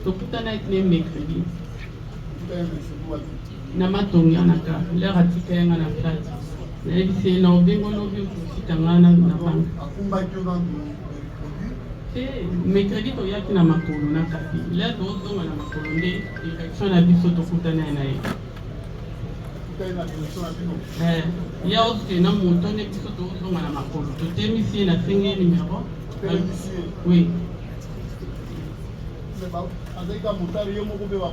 tokutana ne mercredi na matongi anaka lera tikenga na plate na ebise na obengo lobi kusitangana na banka mercredi toyaki na makolo na kapi lea tozonga na makolo nde direction na biso tokutana na ye ya oske na moto nde biso tozonga na makolo totemisi ye na senge numero oui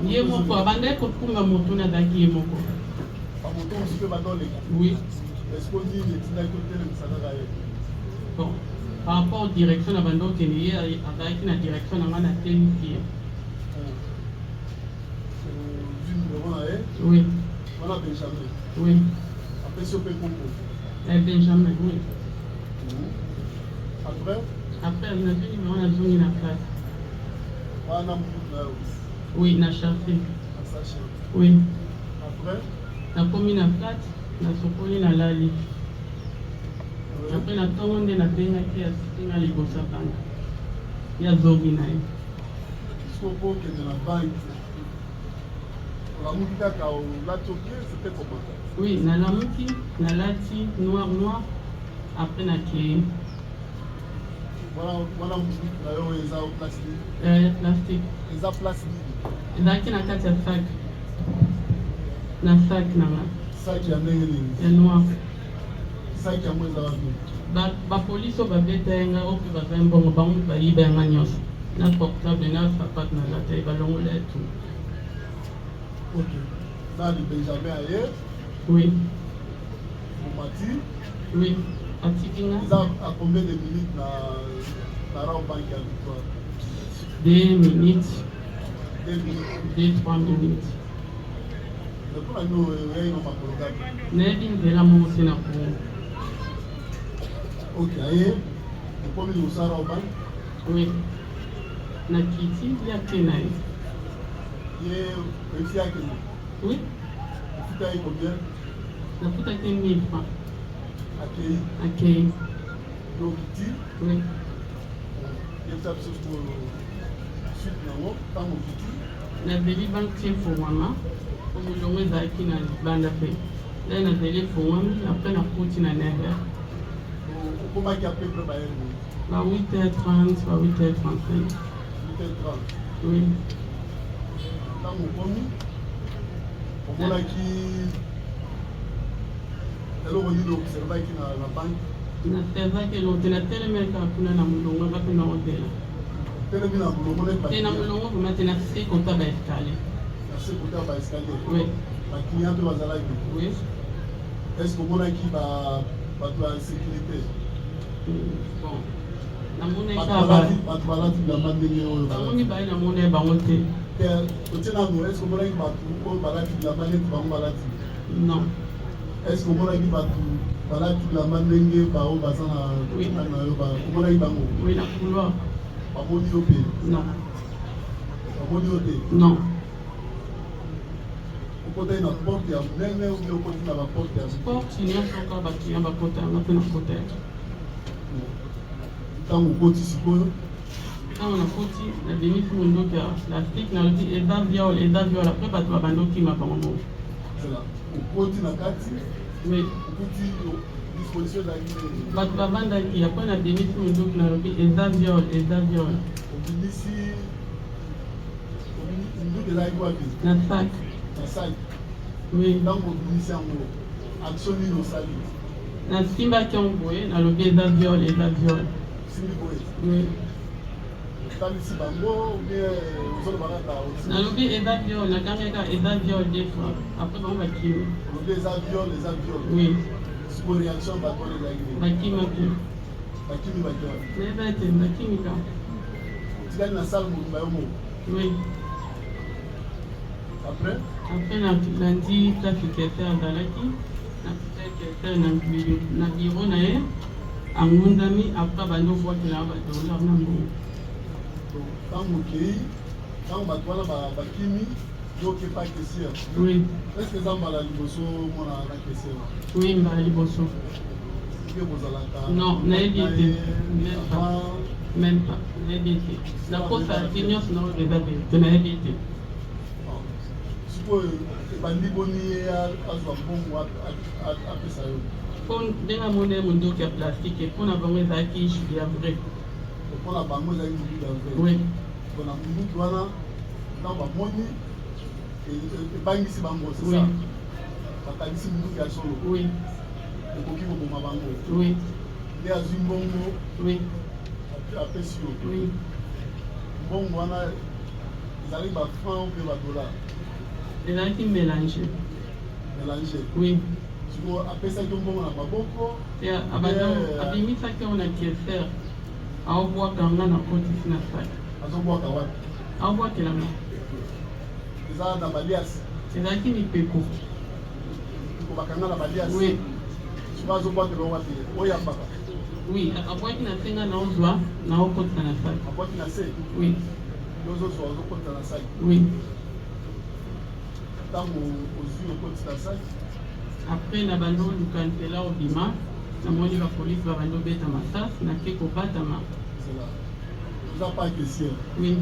ye moko abandaki kotunga moto na azalaki ye moko oui bon par rapport aux directions na bando okende ye azalaki na direction na nga na temisi ye oui oui Benjamin oui après nazwi numéro nazongi na place oui na chargé oui nakomi na plate nasokoli na lali après na ntongo nde nabengaki asitinga liboso ya banka ya zogi na ye oui nalamuki nalati noir après nakei plastique ezalaki na kati ya sac na sac nanga ya noir bapolisi oyo babeta yanga oyo mpe bazali mbongo bango bayiba yanga nyonso na portable na sapate na lata ye balongola ya tout oui oui atikinga à combien de minutes na rao banque ya Victoire 2 minutes 2-3 minutes nayebi nzela moko te na kongo aye okomi liboso rao banque oui na kiti ya te na ye esi akende oui efuta ye combien nafutaki 1000 francs akei donc kiti oui yebisa biso suite nango ntango kiti nazeli banque tie fongwama po molongo ezalaki na libanda mpe nde nazeli efongwami apres nakuti na 9h okomaki apres mpe baere ba 8h30 ba 8h35 oui ntango okomi omonaki eloko nini oobservaki na banke naservaki eloko te natelemaka kuna na molongo bape na hotela telemi na molongo te na molongo vraimen te nase kota baescalier nase kota baescalier oui baclient mpe bazalaki oui est ce que omonaki bato ya sécurité bon namonaki bato balati bilamba ndenge oyo bamoni baye namona bango te otie nano est ce que omonaki bato oyo balati bilamba neti bango balati non est ce que omonaki bato balati bilamba ndenge bao baza na yo omonaki bango oui na couloir bamoni yo mpe non bamoni yo te non okotaki na porte ya monene obi okoti na baporte ya porte nyonso kaka baclient bakota yanga mpe nakota yaka ntango okoti sikoyo ntango nakoti nabimisi mondoki ya plastique nalobi eza viole apres bato babandokima bango moko okoti na kati oui okuti disposition ezalaki bato bavandaki apres nabimisi mondoki nalobi eza viole obimisi mondoki ezalaki wapi na sac na sac oui ntango obimisi yango action nini osali nasimbaki yango boye nalobi eza viole simbi boye oui otalisi bango obie ozoloba kaka nalobi eza viole nakangaka eza viole des fois apres bango bakimi olobi eza viole oui siko réaction bato wana ezalaki bakimaki bakimi bakiwa nayeba ete bakimika otikali na sale motumba yo moko oui après nandi classificateur azalaki naficateur na biro na ye angundami apres bandi obwakela badolar na mbongo ntango okei ntango bato wana bakimi yokepa caissière oui est ce que eza mbala liboso mona na caissière oui mbala liboso ke bozalaka non nayebi ete Même pas, na ebité. Na kosa seniors na réservé, tu na ebité. Sikoyo ebandi boni azwa mbongo apesa yo. Pour ndenge amoni mondoki ya plastique mpona bango ezalaki jus ya vrai. Mpona bango ezalaki jus ya vrai. Oui. Mpona mondoki wana ntango bamoni ebangisi bango c'est oui. ça. Bakanisi mondoki ya solo. Oui. Ekoki koboma bango. Oui. Nde azwi mbongo. Oui. Apesi yo. Oui. Mbongo wana ezalaki bafranc mpe badollar. ezalaki mélange. Mélange. Oui. Siko apesaki mbongo na maboko. Abimisaki on a tiefer. Aobwaka nga na kotisi na saki. Azobwaka wapi? Aobwakelanga. Eza na baliasi. ezalaki mipeko. Mipeko bakanga na baliasi. Oui. Siko azobwakela wapi? Oyambaka. Oui, abwaki na senga na ozwa na okotisa na saki. Abwaki na se? Oui. Ozozwa ozokotisa na saki. Oui. Ntango ozwi okotisa na saki. Après na bando luka nzela obima namoni bapolisi babandi obeta masasi nake kobatama. Oza pa caissière. Oui.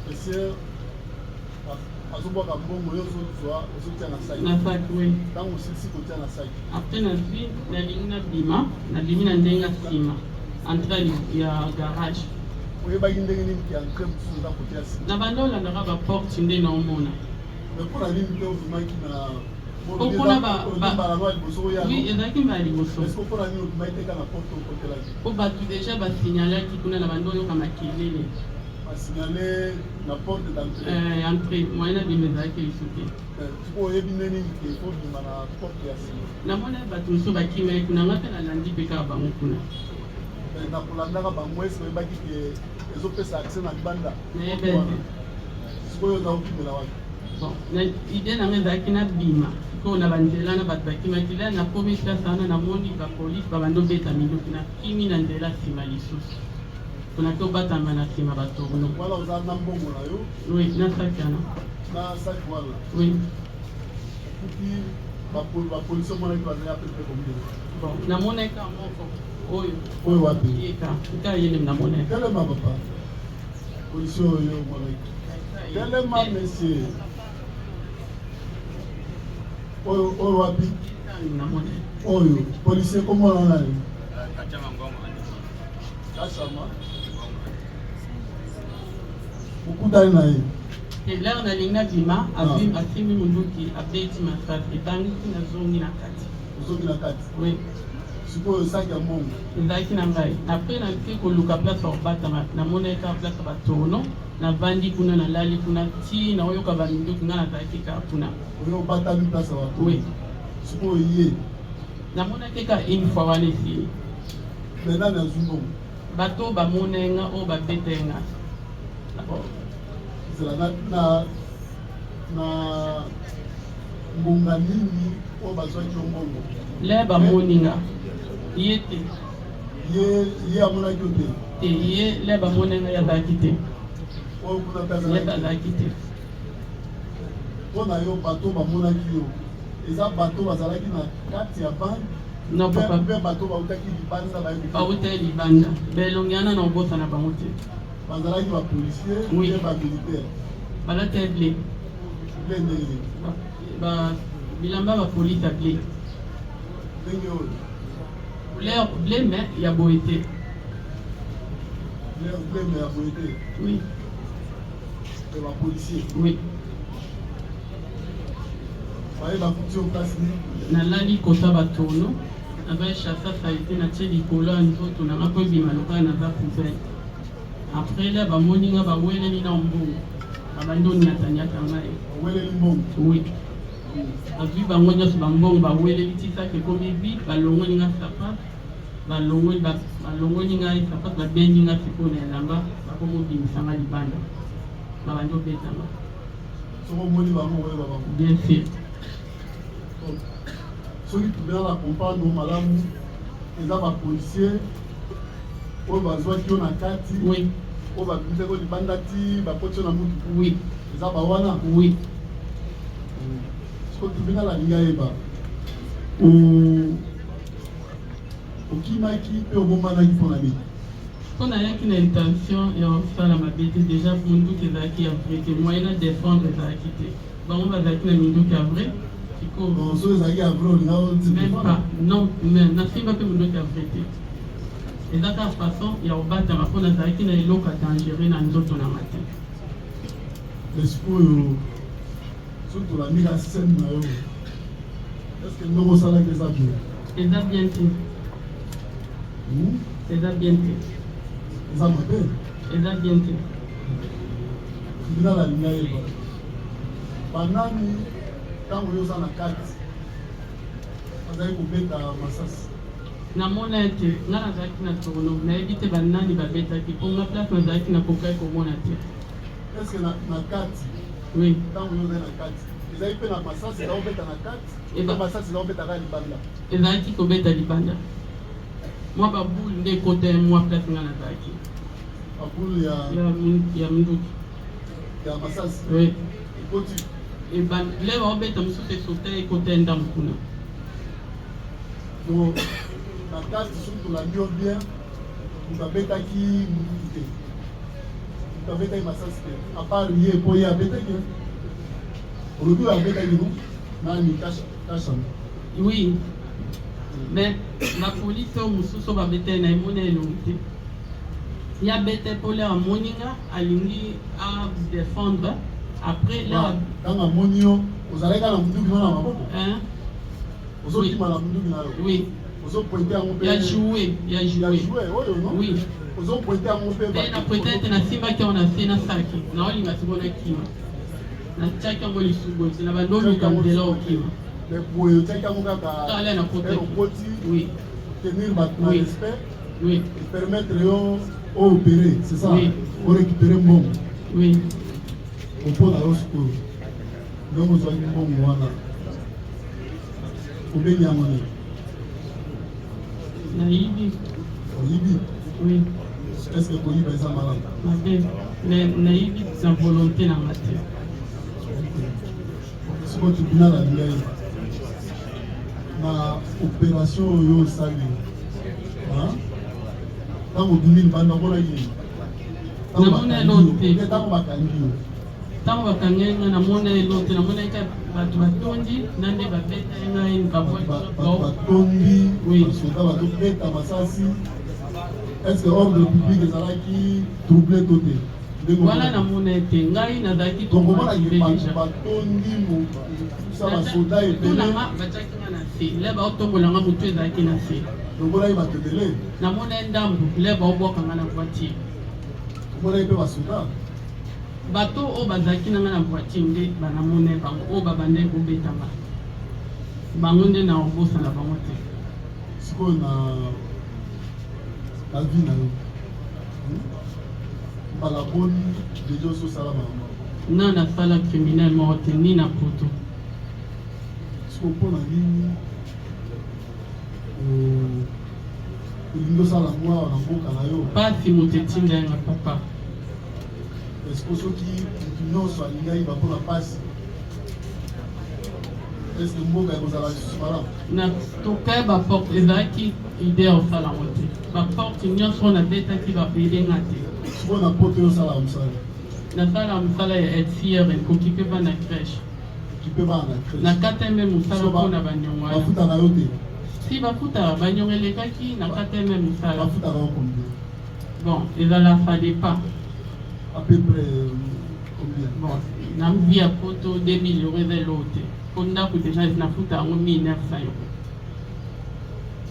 Caissière azobwaka mbongo yo ozotia na saki. Na saki, oui. Ntango osilisi kotia na saki. Après nazwi nalingi nabima nabimi na ndenge ya nsima entrée ya garage. oyebaki ndenge nini ki entre mosusu eza kotia nsima. Na bando olandaka baporte nde naomona. Mais mpona nini mpe obimaki na oui, ezalaki mbala liboso. Po bato déjà basignalaki kuna na bando oyoka makelele. Basignale na porte d'entrée. Entrée, moyen na bima ezalaki liso te. oyebi nde nini ke obima na porte ya nsima. Namona bato mosusu bakimaki kuna nga mpe nalandi mpe kaka bango kuna. Na kolandaka bango esi oyebaki ke ezopesa accès na libanda. Nayebe te. Sikoyo oza okimela wapi? Bon, idée nanga ezalaki nabima sikoyo na banzela na bato bakimaki la nakomi place wana namoni bapolisi babandi obeta mindoki nakimi na nzela nsima lisusu mpona te obatama na nsima batourno. Wala oza na mbongo na yo? Oui, na saki wana. Na saki wana? Oui. Okuti bapolisi omonaki bazali apepe combien? Bon, namonaki moko oyo. Oyo wapi? Yeka, eka yele namonaki. Telema papa. Polisi oyo omonaki. Telema monsieur. Oyo wapi? Oyo policier comment on a Kachama ukutani na yeye lero nalingi nabima asimbi munduki abeti masasi etangisi nazongi na kati. Ozongi na kati? Oui. Sikoyo osaki ya mbongo ezalaki na ngai apres nake koluka place ya kobatama namonaka place ya batourno navandi kuna nalali kuna ti naoyoka baminduki nga nazalaki kaka kuna. Oyo obatami place ya bato? Oui. Sikoyo ye namonaki ka une fois wana esili. Mais nani azwi mbongo? Bato bamonenga oyo babetenga. Zela na ngonga nini oyo bazwaki yo mbongo? Le bamoninga ye te. Ye amonaki yo te? Te ye le bamonenga ye azalaki te. Oyo kuna mpe azalaki te. Mpona yo bato bamonaki yo eza bato bazalaki na kati ya banke? Non papa. Mpe bato bautaki libanda bautaki libanda belongi wana na obosa na bango te. Bazalaki bapolisier mpe bamilitaire? Balati ble. Ble ndenge? bilamba bapolisi ya ble. Ndenge oyo? Couleur ble me ya boye te. Ble me ya boye te? Oui. Et bapolisier? Oui. Baye bakuti yo place nini? Nalali kota batourno nabai chassa saite natie likolo ya nzoto nanga mpo ebima lokola naza poubele. Après là bamoninga baweleli na mbongo babandi oniataniaka ngai. Baweleli mbongo? Oui. Azwi bango nyonso bambongo baweleli ti saki ekomi bi balongoli nga sapato balongoli ngai sapato babendi nga sikoyo na elamba bakomobimisanga libanda babandi obetanga. Soko omoni bango oyeba bango? Bien sûr. Soki tubela na comprendre malamu eza bapolisier oyo bazwaki yo na kati? Oui. Oyo babimisaki yo libanda ti bakoti yo na mutu? Oui. Eza bawana? Oui. Soko tubela nalingi ayeba okimaki mpe obomanaki mpona nini? qu'on a une intention et on fait la mabete déjà pour nous qui est vrai que moyen de défendre les acquittés. Bon, on va dire que nous qui est vrai. Non, ceux qui est vrai, même pas. Non, mais n'a pas que nous qui est vrai. Et de toute façon, il y a au bas de ma peau, on a qui est l'eau qui est dangereux dans nous autres on a matin. L'esprit, surtout la mise en scène, est-ce que nous avons que ça bien? C'est ça bien fait. C'est ça bien fait. C'est ça bien. C'est ça bien fait. C'est ça la ligne. Pendant quand vous êtes en carte, vous avez coupé ta massage. Namona ete ngana zaki na tono na ebite banani babeta ki ponga place na zaki na kokai komona te. Est-ce que na carte? Oui. Quand vous êtes en carte, vous avez fait la massage, c'est là où vous êtes en carte. Et la massage, c'est là où vous êtes à Libanda. Et zaki kobeta libanda. Moi ba boule nde côté moi place ngana zaki. La boule ya mnduki. Ya massage. Oui. Côté. Et ban leva obeta msute sauter côté ndamkuna. Donc la carte surtout la mieux bien, vous avez qui mobilité. Vous avez un massage à part lié pour y habiter. Aujourd'hui, vous avez nous, nani cache. Oui. Mais la police au mususo va bete na imone elonte. Ya bete pour leur moninga alingi à défendre après là quand on monio vous allez quand on dit na maboko. Hein? Vous autres qui m'a dit na. Oui. Vous autres pointer à mon Il a joué, il a joué. Oui. Vous autres pointer à mon père. Mais na peut-être na simba qui on a fait na saki. Na oli masibona kima. Na chaka ngoli sugo, c'est na bandomi comme de là kima. Mais pour chaka mon kaka. Allez na côté. Oui. Tenir votre respect. Oui. Et permettre aux opérer, c'est ça. Oui. Pour récupérer mon. Oui. Au point à l'osco. Donc vous avez mon voilà. Au béni à mon. Naïbi. Naïbi. Oui. Est-ce que vous avez ça malade? Mais naïbi sans volonté dans la terre. Si vous tribunal à l'IA, ma opération yo sali. Quand vous dites que vous avez tango bakanganga namona elote namona eka bato batondi nande babeta ngai batondi basoda batobeta masasi. Est-ce que ordre public ezalaki troublé to te? Voilà namona ete ngai nazalaki batondi sa basoda ebele batiaki nga na se le baotombolanga motu ezalaki na se lokolaki bato ebele namona ndambu le baobwakanga na voiture omonaki mpe basoda bato oyo bazalaki nanga na voiture nde banamona bango oyo babande kobetanga bango nde na obosa na bango te sikoyo na vie na yo mbala boni deja ososala mama na nasala criminel moko te ni na poto sikoyo mpona nini olingi osala mwa na mboka na yo pasi moto etinda yanga papa. Est-ce que ceux qui nyonso alingai bapona pasi est-ce que mboka ekozala lisusu malamu na tokai baporte ezalaki ide osala ngo te baporte nyonso nabetaki babelenga te sikoyo na poto oyo osala mosala nasala mosala ya etiere ekoki mpe bana crèche kipe bana na crèche nakateme mosala mpona banyongo wana bafutaka yo te si bafutaka banyongo elekaki nakateme mosala bafutaka yo combien bon ezala fade pas à peu près combien bon nambi ya poto 2000 euro eza eloo te po ndako deja nafuta yango 1900 euro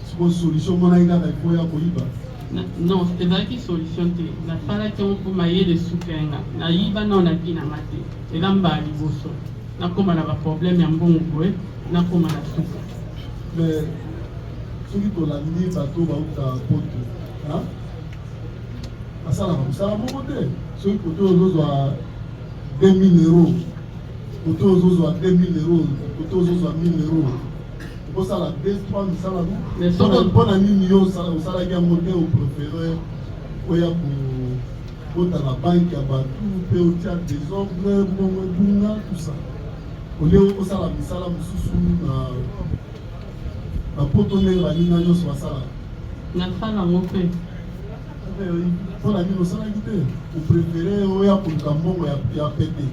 sikoyo solution monaki kaka ifo ya koyiba non ezalaki solution te nasalaki yango mpo mayele sukenga nayiba nao na vi nanga te eza mbala liboso nakóma na baproblème ya mbongo boye nakóma na suka mais soki tolandi bato bauta poto asalaka mosala moko te soki kote ozozwa 2000 euros kote ozozwa 2000 euros kote ozozwa 1000 euros okosala 2-3 misala mpona nini yo osalaki yango te opréféré oya kota na banke ya bato mpe otia désordre mbongo ebunga tout ça olie osala misala mosusu na poto ndenge baninga nyonso basala nasala yango mpe mpo na nini osalaki te opréféré oya koluka mbongo ya pete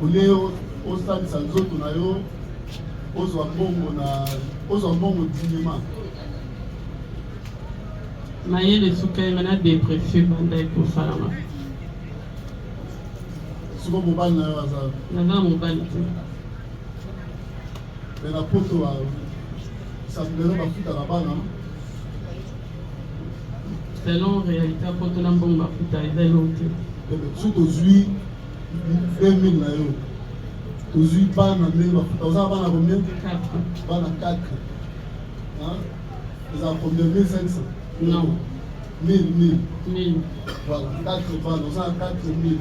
olie osalisa nzoto na yo ozwa mbongo dignement. mayele suka yenga na dépression banda ekosalama siko mobali na yo aza naza mobali te me na poto samilelo bafutaka bana selon réalité apoto na mbongo bafuta eza eloko te so tozwi 2000 na yo tozwi bana ndenge bafuta ozala bana combien bana 4 ezala combien 1500 non 1000 voilà 4 bana ozala 4000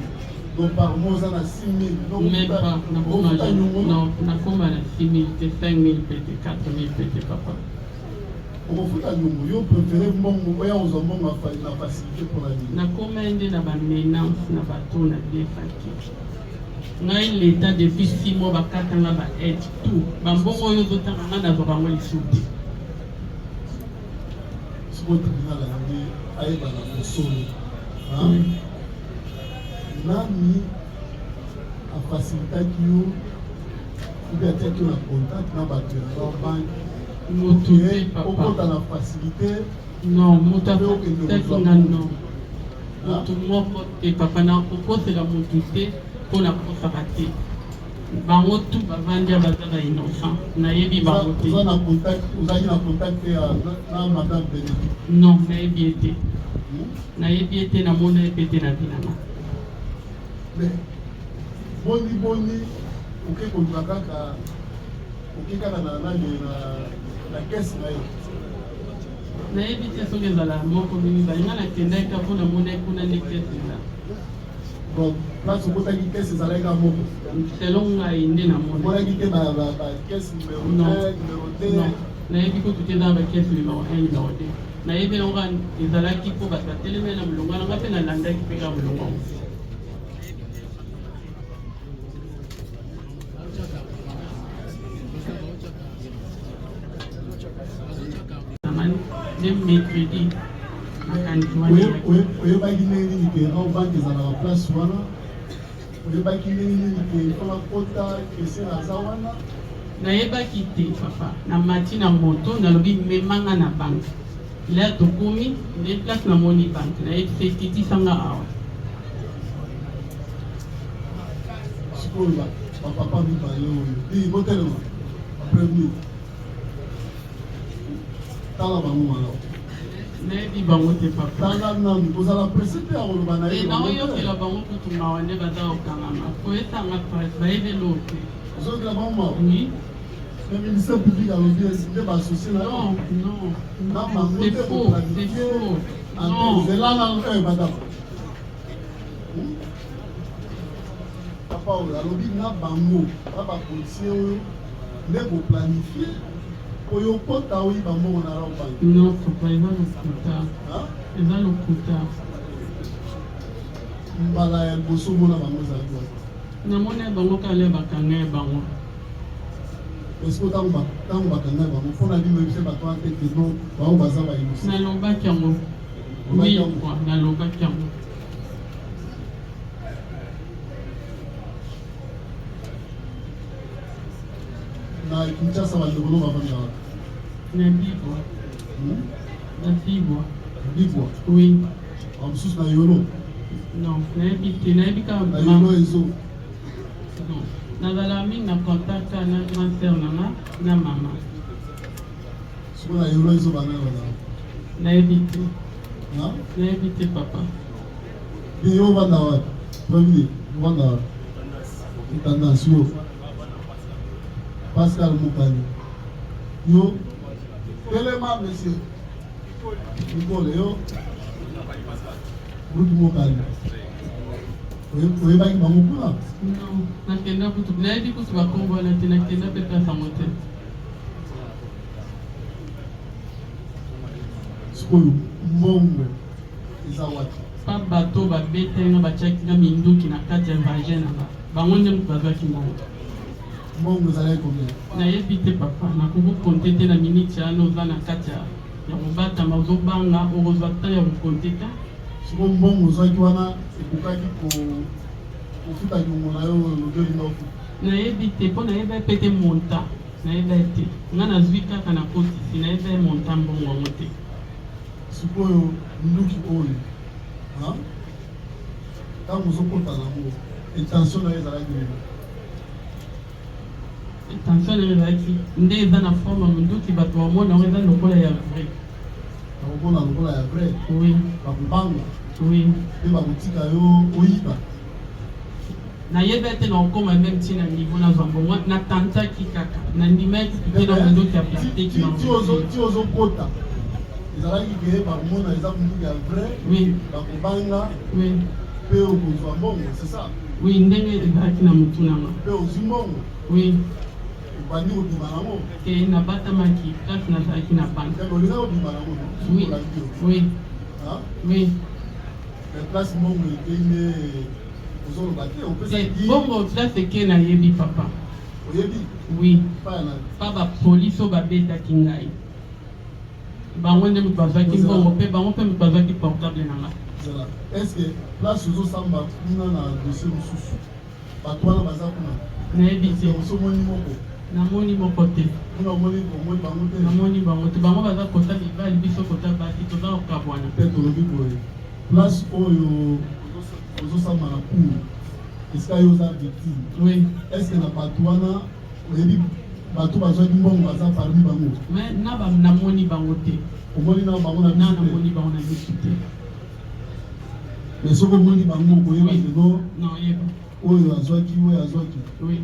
donc par mois oza na 6000 même pas nakoma na 6000 te 5000 pete 4000 pete papa okofuta nyongo yo préféré mbongo oya kozwa mbongo na facilité mpona nini nakoma ende na bamenance na bato na defaki ngai leta depuis 6 mois bakatanga baaide tout bambongo oyo ozotanga ngai nazwa bango lisusu te siko tribunal yange ayebana mosolo nani afacilitaki yo obi atiaki yo na contact na bato ya banke moto te papa okota na facilité non moto afacilitaki nga non moto moko te papa na kokosela moto te mpo na kosaka te bango tu bavandi baza bainnocent nayebi bango te ozalaki na contact na madame Bénédicte non nayebi ete nayebi ete namona ete te na binanga boni oke koluka kaka na kese na yo nayebi te soki ezala moko mingi balinga nakendaki mpo namona kuna nde kese eza bon place okotaki kese ezalaki moko selon ngai nde namonaki te bakese numéro 2 nayebi kutu te eza bakese numéro 1 numéro 2 nayebi nango ezalaki mpo bato batelemeli na molongo nanga mpe nalandaki mpe ka molongo de mercredi makanisi oyebaki ndenge nini ke banke ezalaka place wana oyebaki ndenge nini ke mpona kota kese aza wana nayebaki te papa na mati na moto nalobi memanga na banke lea tokomi nde place namoni banke nayebisa etitisanga awa sikoyo bapapa mibale oyo botelema premier tala bango malamu nayebi bango te papa tala nanu kozala presse te ya koloba na ye naoyokela bango kutu mawa nde baza kokangama koyesanga presse bayebi lo te ozokela bango mawa oui le ministère public alobi nde baasocie na yo na bango te koplanifie zelana oyo badaba papa oyo alobi na bango na bapolisier oyo nde koplanifie oyo kota oyiba mbongo na rabanki non papa eza lokuta mbala ya liboso mona bango ezalaki wapi namoni bango kala bakanga ya bango eske ntango bakanga ya bango mpona bino ebise bato wana te keno bango baza bainosi nalobaki yango nalobaki yango na Kinshasa bandeko no bavanda wana na bibwa na bibwa bibwa oui bamosusu na yolo non nayebi te nayebi kaka na yolo ezo nazala mingi na contact na grand sœur nanga na mama siko na yolo ezo bana bazala nayebi te papa yo ovanda wapi premier ovanda wapi intendance yo Pascal Moukani yo telema monsieur Nicole yo Ruth Moukani oyebaki bango kuna non nakenda kutu nayebi kutu bakombo wana te nakenda mpe plasango te sikoyo mbongo eza wapi pa bato babetenga batiakinga minduki na kati ya vagin nanga bango nde moto bazwaki mbongo mbongo ezalaki combien nayebi te papa nakoki konte te na miniti wana oza na kati ya kobatama ozobanga okozwa ta ya kokonte ta siko mbongo ozwaki wana ekokaki kofuta liongo na yo lobi olinga ofuta nayebi te mpo nayebi pe te monta nayebi te nga nazwi kaka na kotisi nayebi monta mbongo yango te sikoyo nduki oyo ntango ozokota nango intention na yo ezalaki nini intention na yo ezalaki nde eza na forme monduki bato bamona yango eza lokola ya vrai bakokona lokola ya vrai oui bakobanga oui mpe bakotika yo oyiba nayebi te na okoma meme ntina niveau nazwa mbongo natantaki kaka nandimaki mpe na monduki ya plastique ti ozokota ezalaki ke bakomona eza monduki ya vrai oui bakobanga oui mpe okozwa mbongo c'est ça oui ndenge ezalaki na motu nanga mpe ozwi mbongo oui obandi kobima nango ke nabatamaki place nazalaki na banke olinga kobima nango oui oui oui mais place mbongo ekende ozoloba te opesaki bongo place eke nayebi papa oyebi oui paya na pa bapolisi oyo babetaki ngai bango nde moto bazwaki mbongo mpe bango mpe moto bazwaki portable na ngai zala est ce que place ozosamba kuna na dossier mosusu bato wana baza kuna nayebi te osomoni moko namoni moko te kuna omoni bango te namoni bango te bango baza kota mibali biso kota basi toza kokabwana mpe tolobi boye place oyo ozosamba na cour esika yo oza victime oui est ce que na bato wana oyebi bato bazwaki mbongo baza parmi bango mais namoni bango te omoni na bango na biso te namoni bango na biso te mais soki omoni bango okoyeba keno naoyeba oyo azwaki oyo azwaki oui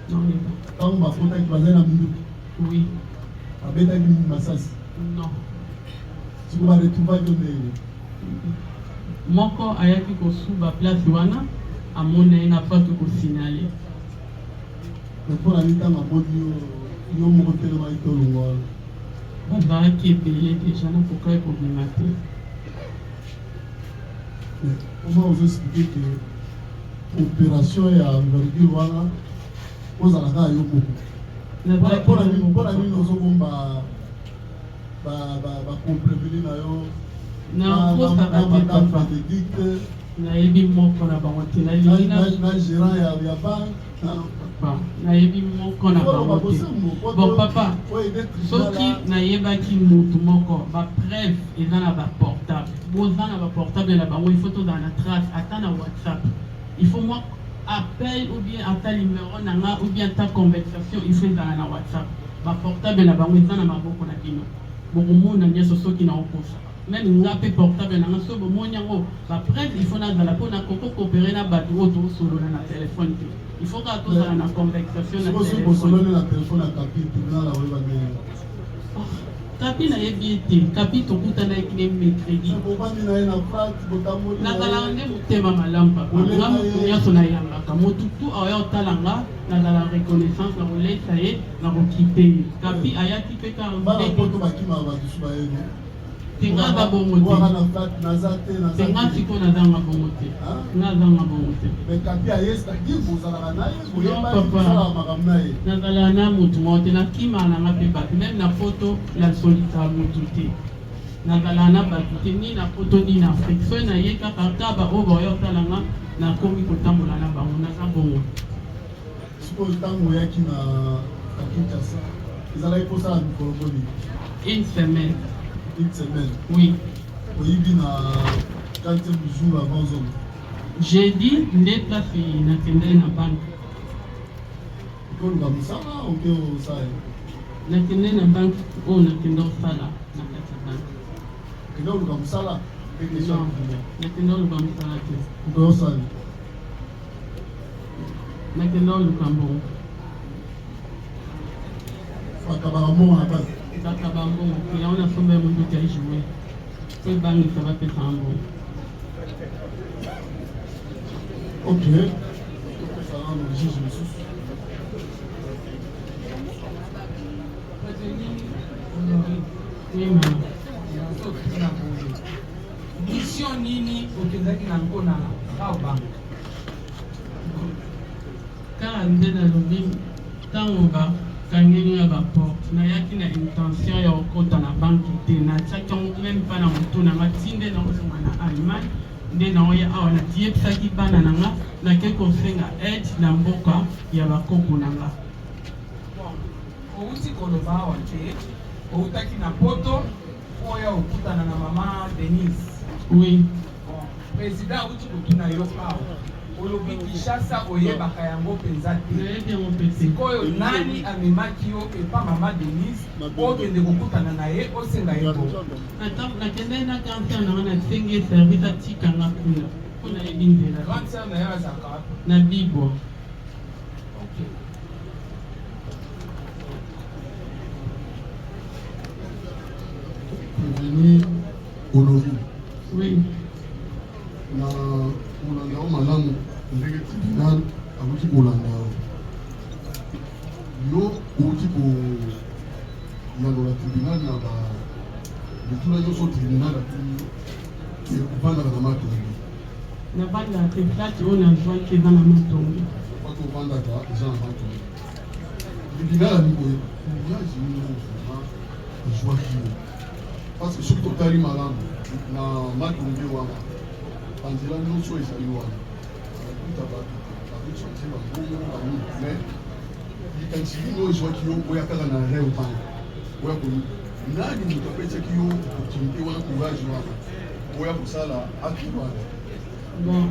naoyeba ntango bakotaki bazali na minduki oui babetaki masasi non siko baretrouvaki yo ndenge moko ayaki kosuba place wana amona ye na paki kosinale mpona nini ntango amoni yo moko telemaki tolongo wana bazalaki ebele deja nakokaki kobima te oma ozoexplike ke opération ya envergure wana ozalaka yo moko mpona nini ozobomba bacompréveni na yo nakosaka te papa nayebi moko na bango te na gérant ya banque nayebi moko na bango te bon papa soki nayebaki mutu moko bapreuve eza na baportable boza na baportable na bango il faut tozala na trace ata na whatsapp il faut moi appel ou bien ata numéro nanga ou bien ata conversation il faut ezala na whatsapp baportable na bango eza na maboko na bino bokomona nyonso soki na okosa même nga mpe portable nanga so bomoni yango bapreuve il faut nazala mpo na kokoopere na bato oyo tosolola na telefone te il faut kaka tozala na conversation na telefone kapi nayebi ete kapi tokutana ekine mercredi nazalaka nde motema malamu papa nga motu nyonso nayambaka motu tu oya otala nga nazala reconnaissance na kolesa ye na kokipe ye kapi ayaki mpe tenga aza bongo te tenga siko nazanga bongo te nazanga bongo te nazala na motu moko te nakimaka nanga mpe bato meme na poto nasolisa motu te nazala na bato te ni na poto ni na afrique soki naye kaka taba oyo baoya otalanga nakomi kotambola na bango naza bongo sikoyo ntango oyaki na Kinshasa ezalaki kosala mikolo boni une semaine. Une semaine. Oui. Oui, quand tu joues avant zone. J'ai dit, les places, il n'a qu'à dans la banque. Quand on a ça, on peut ça. N'a qu'à dans la banque, on a qu'à dans ça là, dans la banque. Que là, on a ça là. Non, n'a qu'à dans la banque ça là. Dans ça. N'a qu'à dans le Cambon. Fakabamo à base. Bakabambo, et on a sauvé mon dos qui a joué. C'est banque, ça va faire un bon. Ok. Ça va, le juge me souffle. Oui, maman. Mission nini okendaki na ngo na banque? Car nde nalobi ntango kangeli na baporte nayaki na intention ya kokota na banki te natiaki yango meme mpa na motu nanga tinde nakozonga na Allemagne nde naoya awa natiyebisaki bana nanga nake kosenga aide na mboka ya bakoko nanga. outi koloba awa te outaki na poto oya okutana na mama Denise. Oui. Président outi kotuna yo awa olobi Kinshasa oyebaka yango mpenza te. Sikoyo nani amemaki yo epa mama Denise okende kokutana na ye osenga ye bo? nakende na grande nanga nasengi service atikanga kuna mpo nayebi nzela Grande sœur na ye azalaka na Bibo. Prévenu Honorine. Oui. Na kolanda o malamu ndenge tribunal akuti kolanda yo outi koyangola tribunal na bituna nyonso tribunal ekuvandaka na matongi navandaka te plate oyo nazwaki eza na matongi bato ovandaka eza na matongi tribunal alikoye voyage nino vraiment ezwaki yo parce que soki totali malamu na matongi wana banzela nyonso ezali wana akuta bakuchange bangongo bani mais likanisi lino ezwaki yo oya kaka na rêve wana oya nani moto apesaki yo opportunité wana courage wana oya kosala acte wana? bon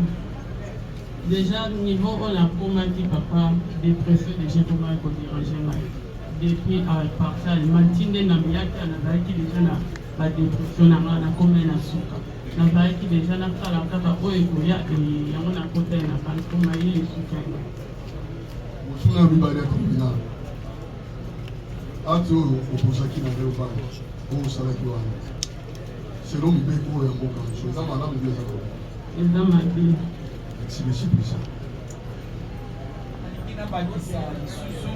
déjà niveau oyo nakomaki papa dépression déjà komaki kodirige ngai depuis parti allemand tinde na miyaka nazalaki déjà na badépression na ngai nakomai na suka nazalaki deja nasala kaka oyo ekoya yango nakota ye na bankoma ye esuki yango mosuna mibale ya tribunal acte oyo opozaki na rêve wana oyo osalaki wana selon mibeko oyo ya mboka mosu eza malamu nde eza eza mabe exilesipisa alingi nabakisa lisusu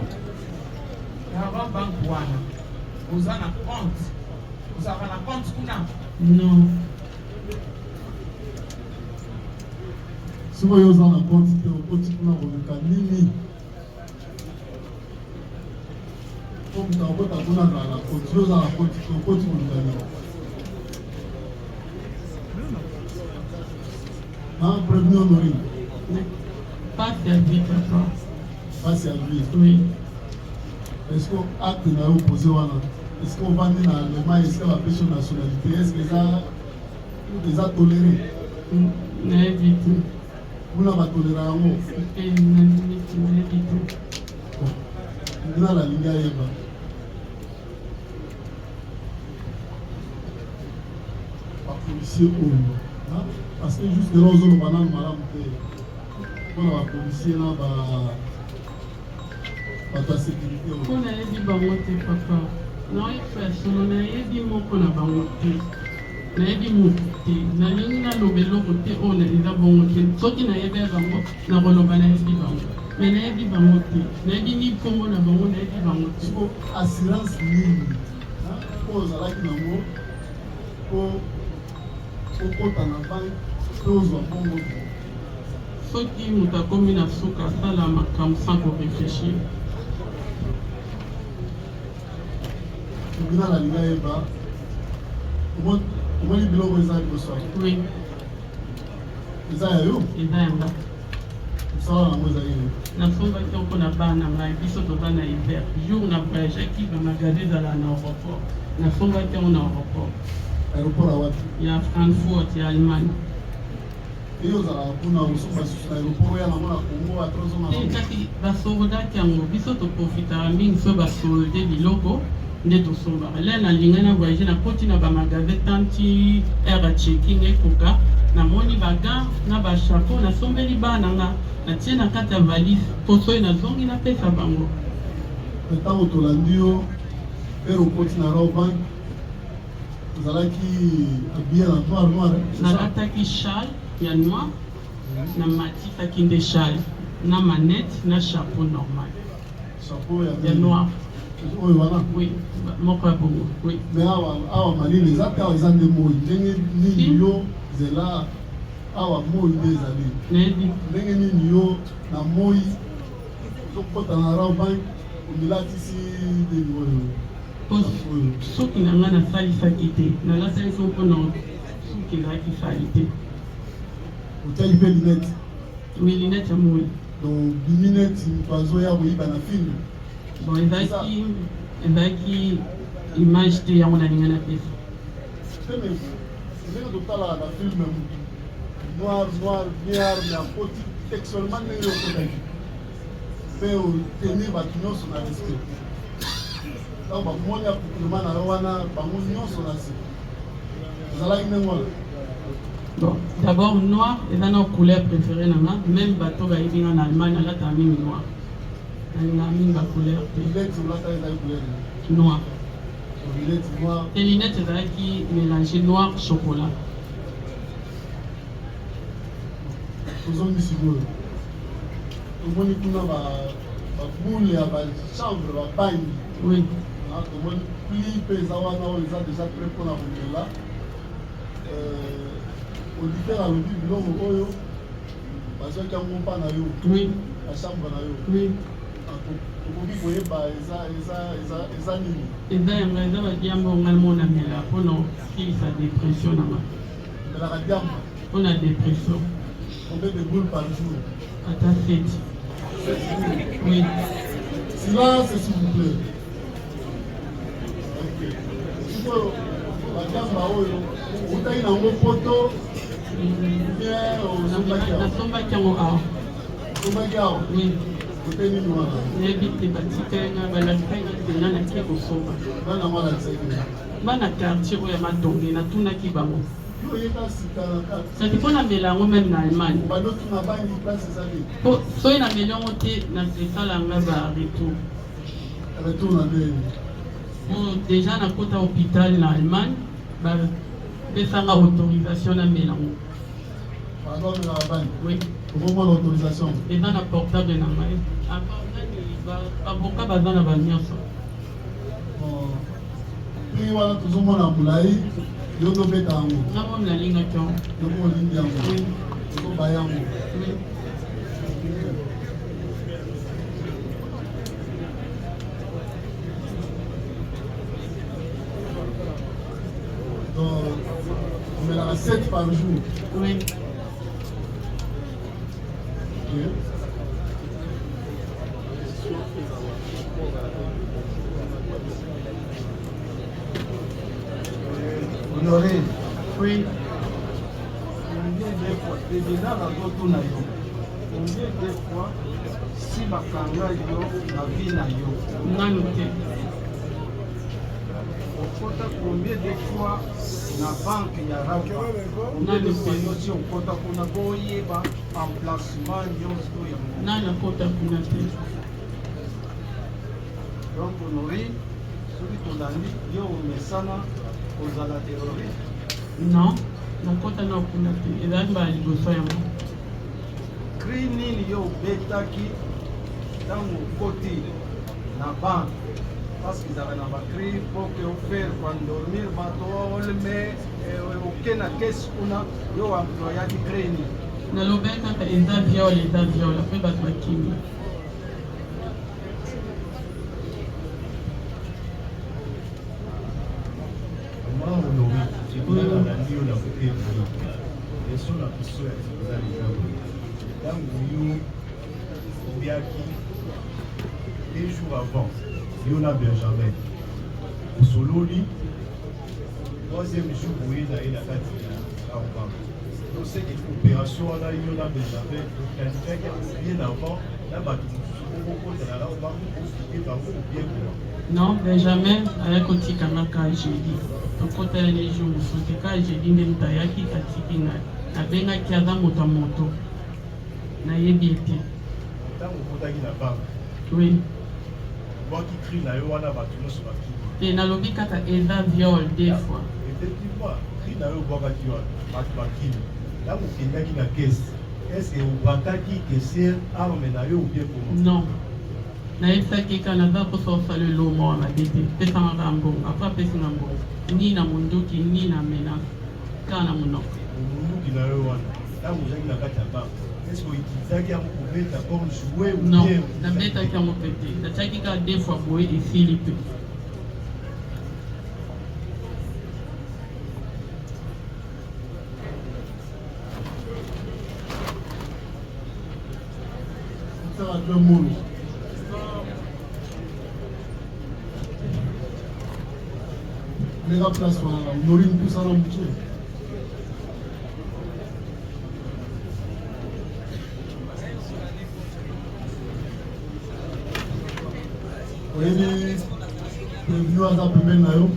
na babanke wana oza na compte ozalaka na compte kuna non soki oyo oza na compte te okoti kuna koluka nini okuta okota kuna azala na compte soki oza na compte te okoti koluka nini prévenu Honorine passe ya vie papa passe ya vie. oui. Est-ce que acte na yo opposé wana est-ce que ovandi na Allemagne est-ce que bapesi yo nationalité est-ce que eza toléré nayebi te kuna batolera yango nayebi te ndina nalingi ayeba bapolisier oyo parce que juste là ozoloba nanu malamu te mpona bapolisier na bato ya sécurité oyo mpo nayebi bango te papa naoyi personne nayebi moko na bango te nayebi motu te nalingi naloba eloko te oyo eza bongo te soki nayebi bango nakoloba nayebi bango me nayebi bango te nayebi ni nkombo na bango nayebi bango te siko assurance nini oyo ozalaki nango po okota na banke mpe ozwa bongo te soki moto akomi na suka asala makambo sans korefléchir tribunal alingi ayeba omoni biloko eza liboso oui eza ya yo eza yanga mosala nango eza yini nasombaki mpo na bana ngai biso toza na hiver jour na voyageaki bamagasin ezala na aéroport nasombaki yango na aéroport aéroport awati ya Frankfurt ya Allemagne eyo ozalaka kuna osomba lisusu na aéroport oya nango na Congo atrozonga kaki basoldaki yango biso toprofitaka mingi so basolde biloko nde tosombaka le nalingai na voyage nakoti na bamagasin tanti aire checking ekoka namoni bagan na bachapeau nasombeli bana nga natie na kati ya valise poso oyo nazongi napesa bango ntango tolandi yo ere okoti na Raobank ozalaki habillé na noir nalataki chale ya noir na matisaki nde chale na manette na chapeau normal chapeau ya noir oyo wana oui moko ya bongo oui mais awa malili eza te awa eza nde moi ndenge nini yo zela awa moi nde ezali nayebi ndenge nini yo na moi ozokota na Raobank omilatisi ndeni oyo soki na nga nasalisaki te nalasalisi mpona soki ezalaki sali te otiaki mpe linete oui linete ya moi donc bimineti moto azoya koyiba na filme bon ezalaki image te yango nalinga na pesa teme ndenge totalaka na filme noir mais akoti textuellement ndenge okotaki mpe otenir bato nyonso na respect ntango bamoni accoutrement na yo wana bango nyonso na se ezalaki ndenge wana bon d'abord noir eza na couleur préférée na nga même bato bayebi nga na allemagne alataka mingi noir nalingaka mingi bacouleur te bileti olata ezali couleur noir bileti noir et linette ezalaki mélange noir chocolat tozongi sikoyo tomoni kuna baboule ya bachambre babangi oui tomoni pli mpe eza wana oyo eza déjà prêt mpona komela auditeur alobi biloko oyo bazwaki yango mpa na yo oui bachambre na yo oui tokoki koyeba eza nini eza yango eza badiambo ngai mona mela mpona okilisa dépression na nga melaka diamba mpona dépression combien de boules par jour ata 7 oui silence s'il vous plaît sikoyo badiamba oyo otaki nango poto bien nasombaki yango awa osombaki awa oui ote nini wana nayebi te batikanga balakisaki ndenga nakie kosomba bana mwana alisaki bana quartier oyo ya madonge natunaki bango yo oyeka sika na kati saki mpo namela yango meme na allemagne obandotuna bangi place ezali soki nameli yango te esalanga baretour retour na ndeni déjà nakota hôpital na allemagne bapesanga autorisation namela yango bazomelaka bangi oui okomona autorisation eza na portable na ngai avoka baza na banyonso prix wana tozomona molai yo tobeta yango namo nalingaki yango yoko olingi yango tozoba yango donc omelaka 7 par jour oui Honoré, oui combien de fois, déjà la goto na yo, combien de fois, si bakanga yo, la vie na yo, nanu te okota combien de fois na banque ya rapa, combien de fois yo si okota kuna koyeba emplacement nyonso yango. nanu akota kuna te Donc Honoré, soki tolandi yo omesana kozala terroriste. non nakota na kuna te ezalaki bala liboso yango Cri nini yo obetaki ntango okoti na banque parce que ezalaka na bacri mpo ke ofere koendormir bato olme oke na kesi kuna yo employaki cri nini nalobaki kaka eza viole apres bato bakimi nalandi yo na kote leso na biso ya eza likambo ntango yo obiaki 2 jours avant yo na benjamin osololi 3e jour oye na ye na kati ya kaoba oseki opération wana yo na benjamin okandikaki bien avant na bato mosusu okokotana na obango osuke bango obien kuna non benjamin ayaki kotikanga ka jeudi tokotala ne jour mosusu te ka jeudi nde moto ayaki atiki ngai abengaki aza moto ya moto nayebi ete ntango okotaki na banke oui obwaki cri na yo wana bato nyonso bakimi te nalobi kaka eza viole 2 fois effectivement cri na yo obwakaki wana bato bakimi ntango okendaki na kese estce obwakaki kesier arme na yo obie komo non nayebisaki kaka naza mposa osala eloma wa mabe te pesangaka mbongo apres apesinga mbongo ni na monduki ni na menace kaka na monoko omunduki na yo wana ntango ozalaki na kati ya bank est ce que outilisaki yango kobeta comme jouer ou Non, bien nabetaki yango mpe te, natiaki kaka 2 fois boye esili mpe. Ça deux mots. Les gars, place, on aurait une pousse à l'embouchure. Oyebi prévenu aza pembeni na yo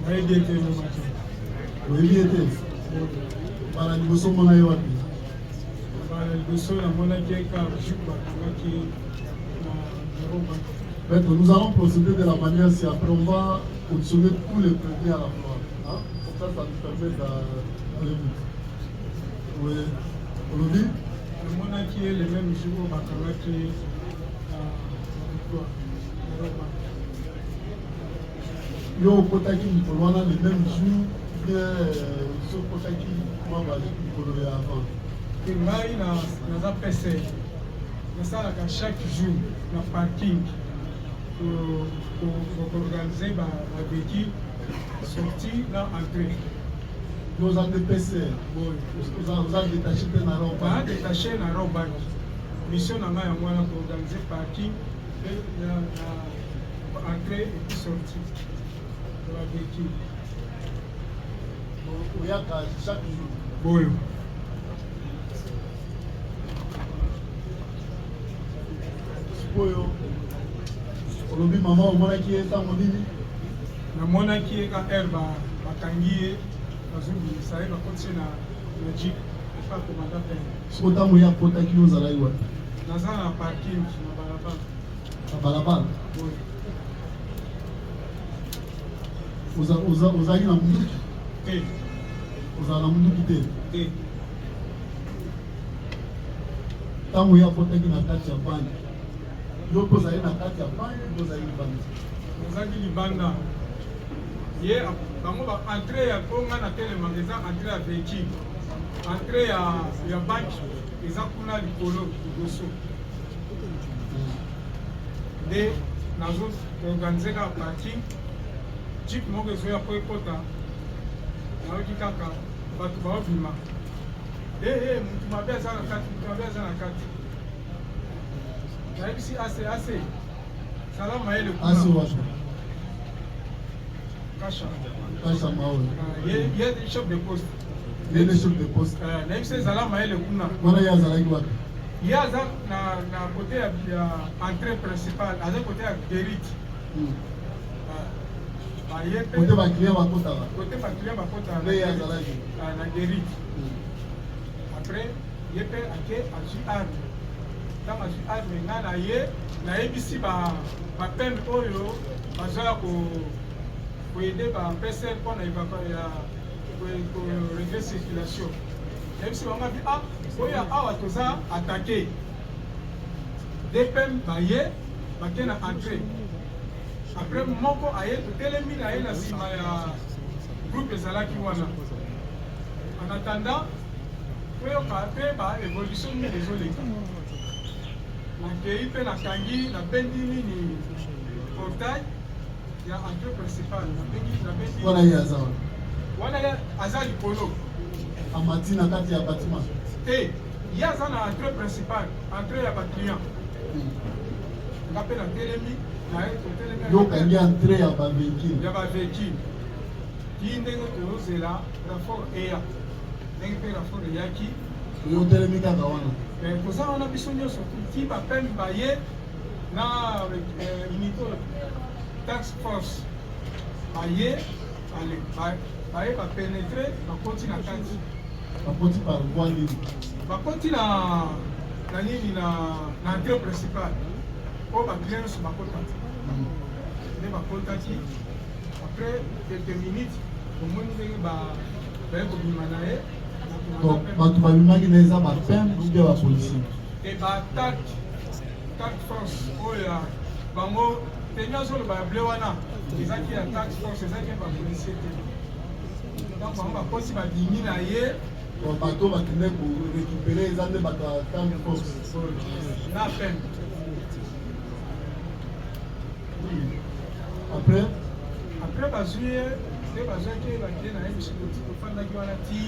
nayebi ete nomaki oyebi ete bana liboso mona ye wapi bana liboso namonaki eka jupe bakangaki na Europa. Maître, nous allons procéder de la manière si après on va auditionner tous les prévenus à la fois. Hein? Comme ça nous permet d'aller vite. Oui. Aujourd'hui, namonaki ye le même jour oyo bakangaki na Europa. yo okotaki mikolo wana le même jour bien so okotaki kuma bazwi mikolo ya avant. ngai naza pese nasalaka chaque jour na parking koorganize babeki sorti na entrée. Yo oza nde pese oza détaché te na roba baadétaché na robak mission na ngai yango wana koorganize parking pe na entrée epi sorti babeki oyaka chaque jour oyo. sikoyo olobi mama omonaki ye ntango nini namonaki ye ka aire bakangi ye bazobimisa ye bakotisi na jip epa komanda pene. siko ntango ye akotaki yo ozalaki wapi naza na parking na balabala na balabala oyo ozalaki na munduki te ozala na munduki te te ntango ye akotaki na kati ya banki yo mpo ozali na kati ya banki mpo ozali libanda nazaki libanda ye bango baentrée ya konga na telemaka eza entrée ya véhicule entrée ya banki eza kuna likolo liboso nde nazo organize kaka parking jip moko ezoya po ekota nayoki kaka bato baobima mutu mabe aza na kati mutu mabe aza na kati nayebisi ase salama ele kuna asi wapi kasha kasha mawe ye chef de poste ye le chef de poste nayebisi ezala mayele kuna wana ye azalaki wapi ye aza na kote ya entrée principale aza kote ya gerite baye mpe kote baclient bakotaka kote baclient bakotaka nde ye azalaki na gerite après ye mpe ake azwi arme ntango azwi arme ngai na ye nayebisi bapembe oyo bazoya koyede bapesere mpona korégler circulation nayebisi bango abi oyo awa toza atake dpm baye bake na entrée après moko aye totelemi na ye na nsima ya groupe ezalaki wana en attendant oyoka mpe baévolution nini ezoleka nakei mpe nakangi nabendi nini portail ya entrée principale nabendi wana ye aza wana ye aza likolo amati na kati ya batima te ye aza na entrée principale entrée ya baclient nga mpe natelemi naye totelemi yokangi entrée ya bavéhicule ya bavéhicule ki ndenge tozozela rapport eya ndenge mpe rapport eyaki oyo otelemi kaka wana toza wana biso nyonso ti bapembe baye na unité tax force baye bapénétre bakoti na kati bakoti par voie nini bakoti na nini na entrée principale po baclient nyonso bakota nde bakotaki après quelques minutes omoni ndenge baye kobima na ye bato babimaki na eza bapembe ubia bapolisier e batate force oyo bango te nyonso oloba ya ble wana ezaki ya taxe force ezaki ya bapolisier te donc bango bakosi babimi na ye bato bakende korécupere eza nde bato ya tank force na peine. Après bazwi nde bazwaki bakende na ye bisikoti tofandaki wana ti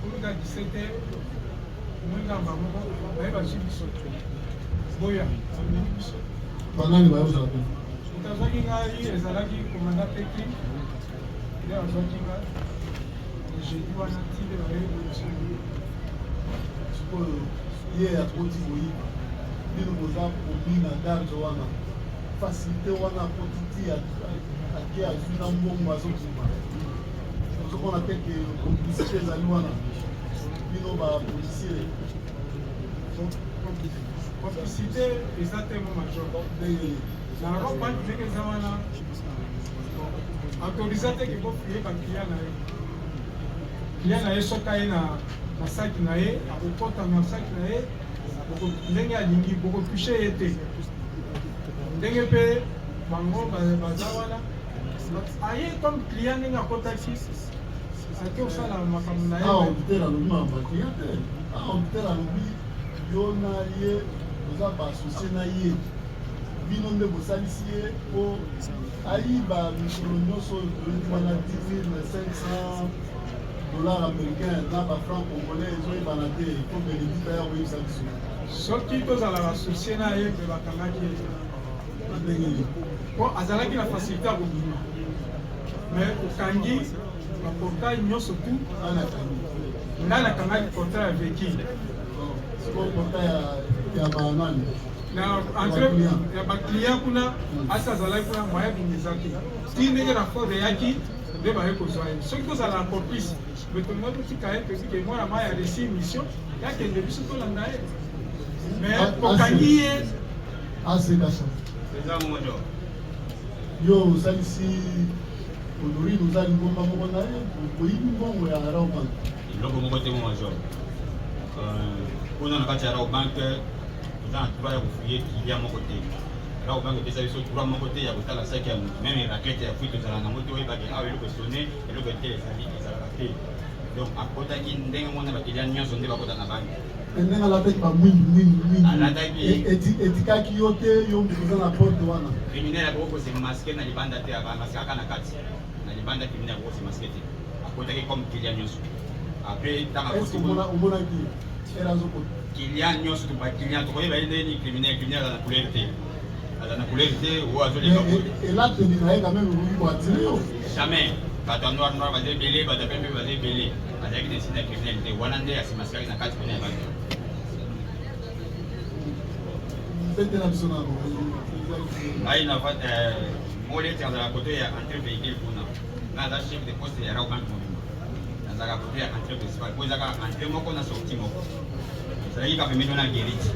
oluka 17 mwingamba moko baye bazwi biso boya ameni biso banani bayozala pe moto azwaki ngai ezalaki komanda peki nde azwaki ngai jeudi wana ti nde baye biso sikoyo ye akoti koyiba bino boza komi na garde wana facilité wana akoti ti ake azwi na mbongo azokima ozomona te ke complicité ezali wana bino bapolisier complicité eza te mo major na robank ndenge eza wana autorisa te ke bofuye baklia na ye klia na ye soki aye na saki na ye akokota na saki na ye ndenge alingi bokotushe ye te ndenge mpe bango baza wana aye comme client ndenge akotaki ake osala makambo na ye auditeur alobi mabaklia te auditeur alobi yo na ye oza baasocie na ye bino nde bosalisi ye po ayiba mikolo nyonso wana 10,500 dollars américain na bafranc congolais ezoyebana te po benedita ya koyebisa biso soki tozala basocie na ye mpe bakangaki ndenge po azalaki na facilité ya kobima mais okangi baportail nyonso tu ngai nakangaki portail ya véhicule ya banani na entre ya baclient kuna asi azalaki kuna moya bingeza te ti ndenge na ford eyaki nde baye kozwa ye soki tozala na complice betolinga totika ye pesike mwana ma ya resi mission yakende biso tolanda ye mais okangi ye asekasa yo osalisi honorine ozali ngomba moko na ye oyibi mbongo ya raobank eloko moko te mo major kuna na kati ya raobank toza na droit ya kofuye kilia moko te raobank epesa biso droit moko te ya kotala saki ya motu meme raquete ya fui tozala nango te oyebaki awa eloko esone eloko te ezalaka te donc akotaki ndenge mona bakilia nyonso nde bakota na banke ndenge alataki bamwingi etikaki yo te yo moto oza na porte wana criminel akoko kose maske na libanda te maske aka na kati na libanda criminel akoko kose maske te akotaki comme kilia nyonso après ntango omonaki erazokota kilia nyonso to bakilia tokoyeba ye ndeni criminel aza na couleur te aza na couleur te oyo azoleka elateli na ye kameme okoki koatire yo jamais bato ya noir baza ebele bato ya pembe baza ebele azalaki na nsina ya criminel te wana nde asimasikaki na kati pene ya bato betela biso na ngai na molete azala kote ya entrée véhicule kuna ngai aza chef de poste ya raobank mobimba azalaka kote ya entrée principale po ezaka entrée moko na sortie moko ezalaki ka pembeni wana guérite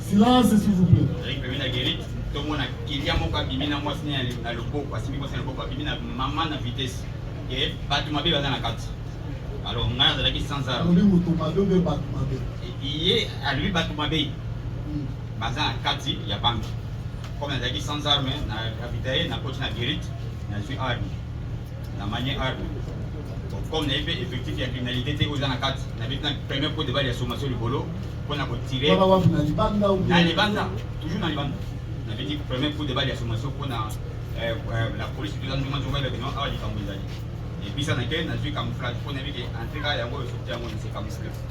silence s'il vous plaît ezalaki pembeni na guérite tomona kilia moko abimi na mwasi na loboko asimbi mwasi na loboko abimi na mama na vitesse ke bato mabe baza na kati alors ngai azalaki sans arme alobi moto mabe obe bato mabe ye alobi bato mabe baza na kati ya banke comme nazalaki sans arme na ravitaye na koti na guérite nazwi arme na manie arme comme nayebi mpe effectif ya criminalité te oyo eza na kati nabeti na premier pot de balle ya sommation likolo mpona kotire na libanda toujours na libanda nabeti premier pot de balle ya sommation mpona la police toza nduma nzongoyebakeno awa likambo ezali ebisa na ke nazwi camouflage mpo nayebi ke entrée kaka yango esorti yango nase camouflage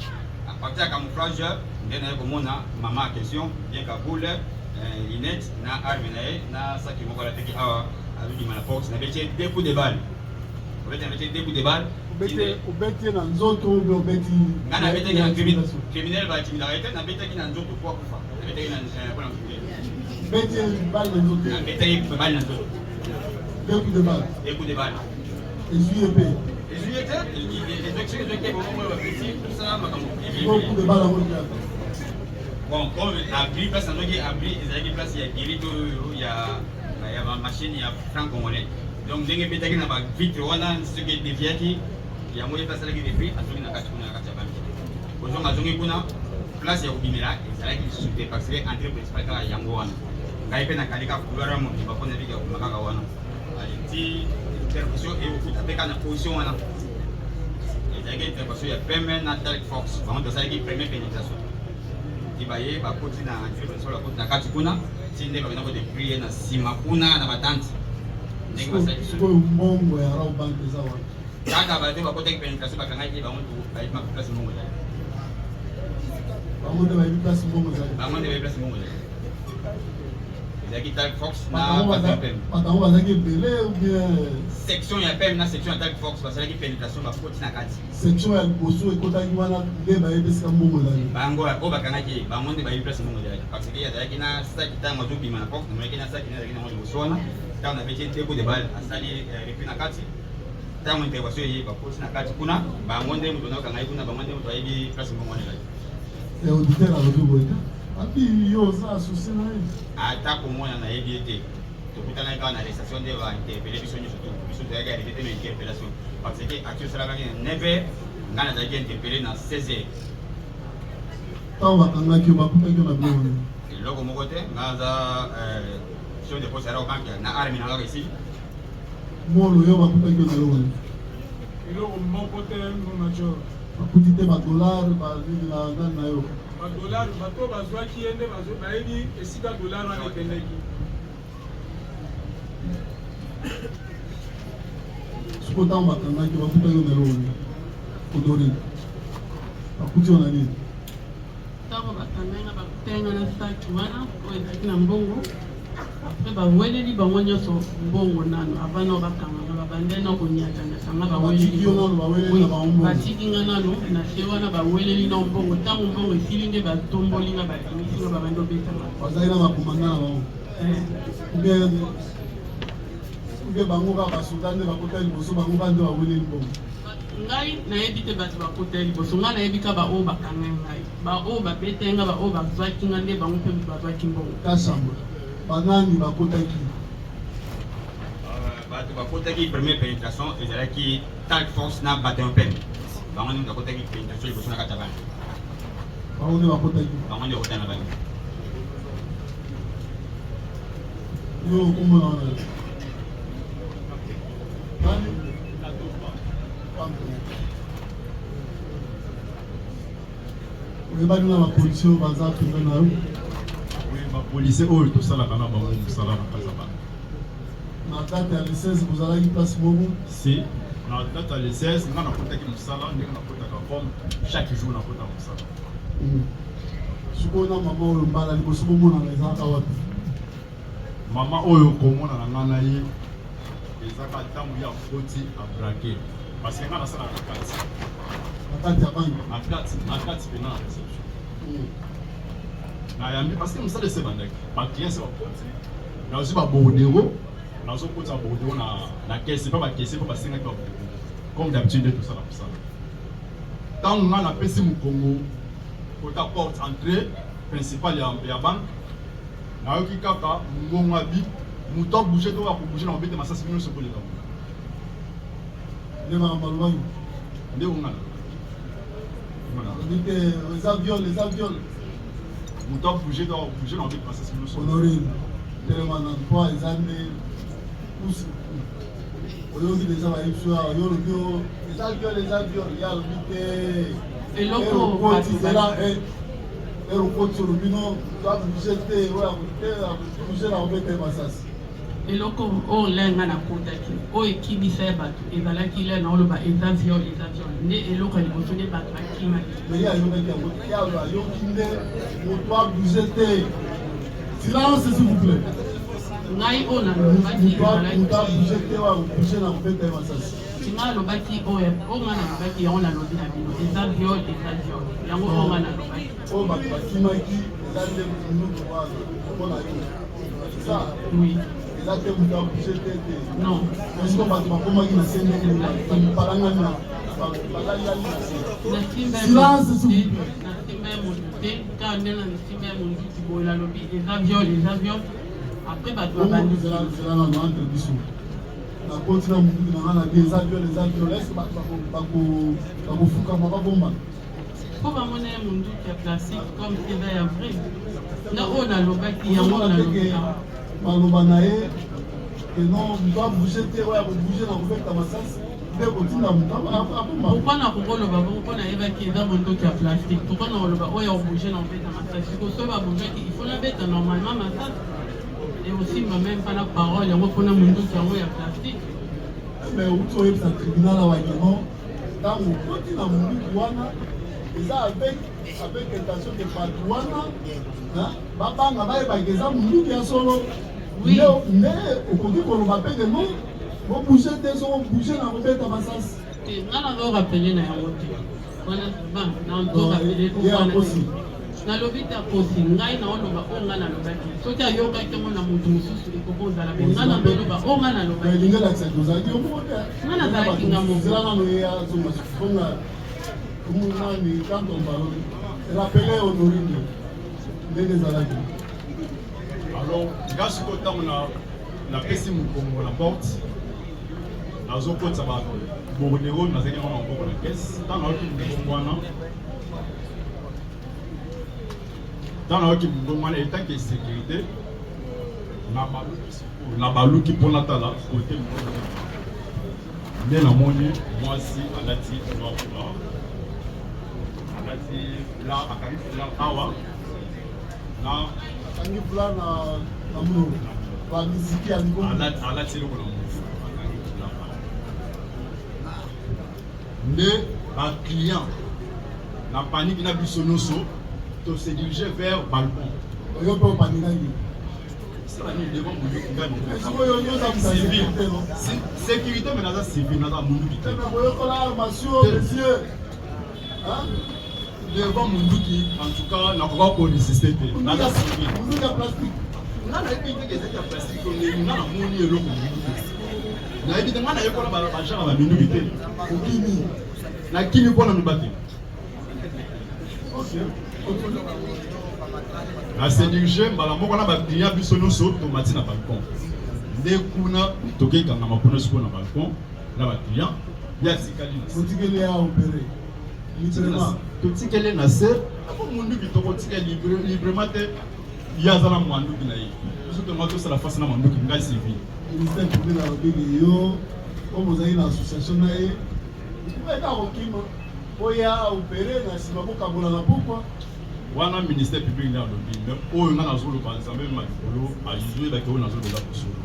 à partir ya camouflage nde naye komona mama ya question bien ka boule linette na arme na ye na saki moko alateki awa azobima na porte nabeti ye deux coups de balle obeti nabeti ye deux coups de balle obeti ye na nzoto obe obeti nga nabetaki na criminel batimidaka ete nabetaki na nzoto po akufa nabetaki mpona beti ye balle na nzoto nabetaki balle na nzoto deux coups de balle deux coups de balle ezwi ye mpe ezwi ye te soki ezwaki bomomo bapesi tosala makambo deux coups de balle yango bon comme abri place nazoki abri ezalaki place ya guérite oyo ya bamachine ya franc congolais donc ndenge ebetaki na bavitre wana soki edeviaki yango ye place alaki devi azongi na kati kuna na kati ya banke ozonga azongi kuna place ya kobimela ezalaki lisusu te parce que entrée principale kaka yango wana ngai mpe nakalika couloir ya mobimba mpona biki akoma kaka wana aleti intervention ekokuta mpe kaka na position wana ezalaki intervention ya peme na task force bango tosalaki première pénétration ti baye bakoti na entrepreneur bakoti na kati kuna ti nde bakenda kodeprie na nsima kuna na batante ndenge basali sikoyo mbongo ya rao bank eza wana kaka bato bakotaki pénétration bakangaki bango bayebi place mbongo ezali bango nde bayebi place mbongo ezali bango nde bayebi place mbongo ezali ezalaki task force na peme batango bazalaki ebele ou bien section ya peme na section ya task force basalaki pénétration bakoti na kati section ya liboso ekotaki wana nde bayebi esika mbongo ezali bango oyo bakangaki bango nde bayebi place mbongo ezalaki parce que azalaki na saki ntango azobima na porte namonaki na saki nazalaki nango liboso wana ntango nabeti deko de balle asali repi na kati ntango intervention eye bakoti na kati kuna bango nde moto naokangaki kuna bango nde moto ayebi place mbongo wana ezalaki auditeur alobi boye abi yo oza associe na ye ata komona nayebi ete tokutanaki kaka na arrestation nde bainterpele biso nyonso biso toyaki arrete te na interpellation parce que action esalakaki na 9h ngai nazalaki interpele na 16h ntango bakangaki yo bakutaki yo na biloko nini eloko moko te ngai aza chef de poste ya banke na arme na kaka esili molo yo bakutaki yo na eloko nini eloko moko te mo major bakuti te badollar banini na ngani na yo badollar bato bazwaki ye nde bayebi esika dollar wana ekendeki siko ntango bakangaki bakutaki yo na eloko nini odori bakuti yo na nini ntango bakanganga bakutenga na saki wana oyo ezalaki na mbongo apres baweleli bango nyonso mbongo nano avana bakanganga babande na konyakanyakanga batiki yo nano baweleli na bango mbongo batikinga nano na se wana baweleli na mbongo ntango mbongo esili nde batombolinga babimisinga babandi obetanga bazali na bakomanda na bango ubie bango kaka basoda nde bakota liboso bango ka nde baweleli mbongo ngai nayebi te bato bakota liboso ngai nayebi ka baoyo bakanga ngai baoyo babetenga baoyo bazwaki nga nde bango mpe bazwaki mbongo kasamba banani bakotaki bato bakotaki première pénétration ezalaki task force na bataillon peme bango nde bakotaki pénétration liboso na kati ya bana bango nde bakotaki bango nde bakotaki na bana yo okomona wana nani oyebani na bapolisi oyo baza pembe na yo bapolisi oyo tosalaka na bango mosala na kati ya bana na date ya le 16 bozalaki place moko si na date ya le 16 nga nakotaki mosala ndenge nakotaka comme chaque jour nakotaka mosala sikoyo na mama oyo mbala liboso bomonana ezalaka wapi mama oyo komonana nga na ye ezaka ntango ya koti abrake parce que nga nasalaka na kati na kati ya banke na kati pena na réception nayambi parce que mosala ese bandaki baclient se bakoti nazwi babordero nazokotisa babordero na kese mpe bakese mpe basengaki babordero comme d'habitude nde tosala mosala ntango nga napesi mokongo kota porte entrée principale ya banke nayoki kaka mongongo abi moto abouge to akobouge na mobete masasi bino nyonso koleka mo nde malobaki nde ongana odike eza viol moto abouge to akobouge na mobete masasi bino nyonso honorine telema na mpo eza nde kusi oyoki deja bayebiso awa yo olobi o eza viol ye alobi te eloko erokoti olobi no abouge te oyo abouge na mobete masasi eloko oyo lenga nakotaki oyo ekibisa ya bato ezalaki le na oloba eza viol nde eloko ya liboso nde bato bakimaki mais ye ayokaki yango te ye ayoki nde moto abouge te silence s'il vous plaît ngai oyo nalobaki moto abouge te oyo abouge na mobete masasi ngai alobaki oyo ngai nalobaki yango nalobi na bino eza viol yango oyo ngai nalobaki oyo bato bakimaki eza nde minutu wana mpona yo eza oui eza te moto abouge te te non esiko bato bakomaki na se ndenge balangani na balalilali na se silence s'il vous plaît nasimba ya motu te kaka nde na nasimba ya monduti boye nalobi eza viol après bato babandizelana na entre biso nakoti na monduki na nga na bi eza viol eske bato bakofukama babombana mpo bamona ya monduki ya plastique comme eza ya vrai nga oyo nalobaki yango nalobi maloba na ye ke non moto abouge te oyo akobouge na kobeta masasi te kotinda moto abomba. Pourquoi na kokoloba pourquoi na yebaki eza mondoki ya plastique? Pourquoi na koloba oyo obouge na obeta masasi? Koso ba bougaki il faut la beta normalement masasi. Et aussi même pas la parole yango mpona mondoki yango ya plastique. Mais uti oyebisa tribunal awaki non ntango okoti na monduki wana eza avec intention ke bato wana babanga bayebaki eza monduki ya solo nde okoki koloba mpe ke non bobouge te soko bouge na kobeta masasi nga nazorappele na yango te wana nazorappele nalobi te akosi ngai naoloba oyo nga nalobaki soki ayokaki yango na moto mosusu ekoki ozala pe nga nazoloba oyo nga nalobaki elingi elakisaki ozalaki yo moko te nga nazalaki nga mozela nano ye azonga sufonga nani kantombalo rappele honorine ndenge ezalaki alors nga sikoyo ntango napesi mokongo na porte nazokotisa babornero nazalaki yango na maboko na kese ntango nayoki mokongo wana dans la équipe de état qui est sécurité na baluki pour la tala côté bien la monnaie moi si alati noir blanc alati là akari là awa na angi plan na mo la musique ya niveau alati le ko ne ba client na panique na biso noso to se diriger vers balcon. Yo peut pas dire c'est la nuit devant mon sécurité mais là civil là munduki mais boyo kola monsieur monsieur hein devant munduki en tout cas na ko ko nécessité là civil munduki ya plastique na na epingi ke ya plastique on est na moni eloko na ebite ngana yekola ba jara ba munduki te okimi na kimi pona mibate na se dirige mbala moko na bakliya biso nyonso tomati na balcon nde kuna tokekanga mapona sikoyo na balcon na bakliya ya tikali otikeli ya opere librement totikeli na se ako monduki tokotika librement te ye aza na mwanduki na ye biso tonga tosala fasi na mwanduki ngai civil ministère public na lobiki yo oyo ozali na association na ye eka kokima oya opere na nsima bokabola na pokwa wana ministère public nde alobi me oyo nga nazoloba nzambe ma likolo azoyebaki oyo nazoloba kosolo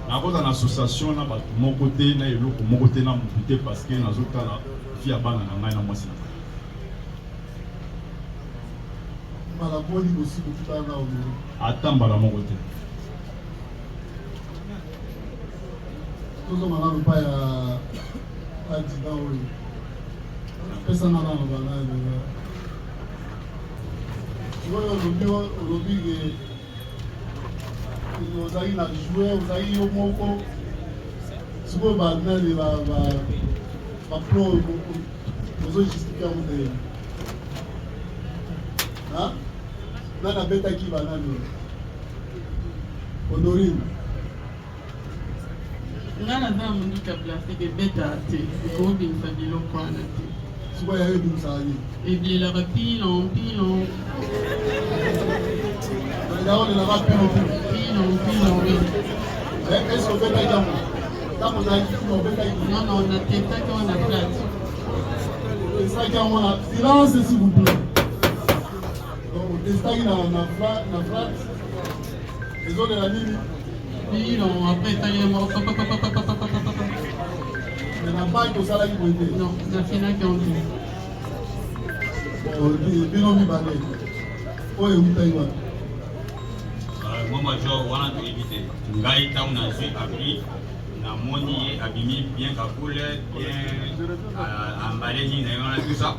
nakoza na association na bato moko te na eloko moko te na motu te parce que nazotala fi ya bana na ngai na mwasi na mbala boni bosi kokutana na oyo ata mbala moko te tozonga nano mpa ya adida oyo pesa na nano banaa oyo olobi ozali na jouer ozali yo moko sikoyo banani baplan ozojustifia yango te nani abetaki banani honorine nga naza na monduki ya plastique ebetaka te ekobimisa biloko wana te sikoyo yayo ebimisaka nini ebilelaka pilon yaolelaka pilopilo oui. est-ce que obetaki yango ntango ozalaki kuna obetaki non natesaki yango na plate otestaki yango na silence s'il vous plaît donc otestaki na flat ezolela nini pilon après etali yango mais na banke osalaki boye te non nafinaki yango bino mibale oyo eutaki wapi moi major wana toyebi te ngai ntango nazwi appris namoni ye abimi bien kakule bien ambale nini na ye wana tout ça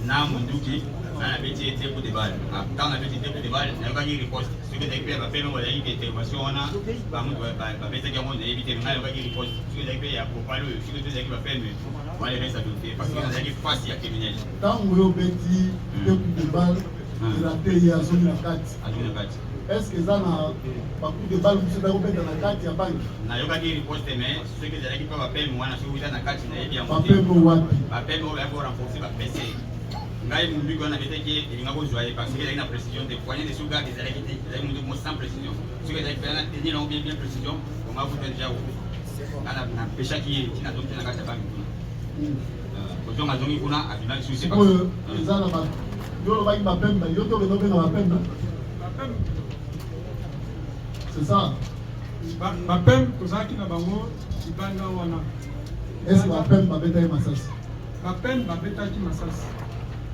na monduki nga nabeti ye te coup de balle ntango nabeti te coup de balle nayokaki riposte soki ezalaki mpe bapeme bazalaki ke intervention wana bamutu babetaki yango nayebi te nga nayokaki riposte soki ezalaki mpe ya kopale oyo soki mpe ezalaki bapeme wana ebesa do te parce que nazalaki face ya criminel ntango oyo obeti te coup de balle erate ye azongi na kati azongi na kati est-ce que eza na bacoup de balle mosusu ezakobeta na kati ya banke nayokaki riposte mais soki ezalaki mpe bapeme wana soki eza na kati nayebi yango te bapeme wapi bapeme oyo bayaki korenforce bapese ngai monduki wana nabetaki elinga kozwa ye parce que ezalaki na précision te poignet de sugar ezalaki te ezalaki monduki mo sans précision soki ezalaki mpe na tenir yango bien précision onga kuta deja nga napeshaki ye tina donc te na kati ya banke kuna Kozonga zongi kuna abima biso c'est pas. oyo eza na ba yo lobaki bapembe yo to keno mpe na bapembe c'est ça. bapem tozalaki na bango libanda wana. Est-ce que bapembe babetaki masasi? bapem babetaki masasi.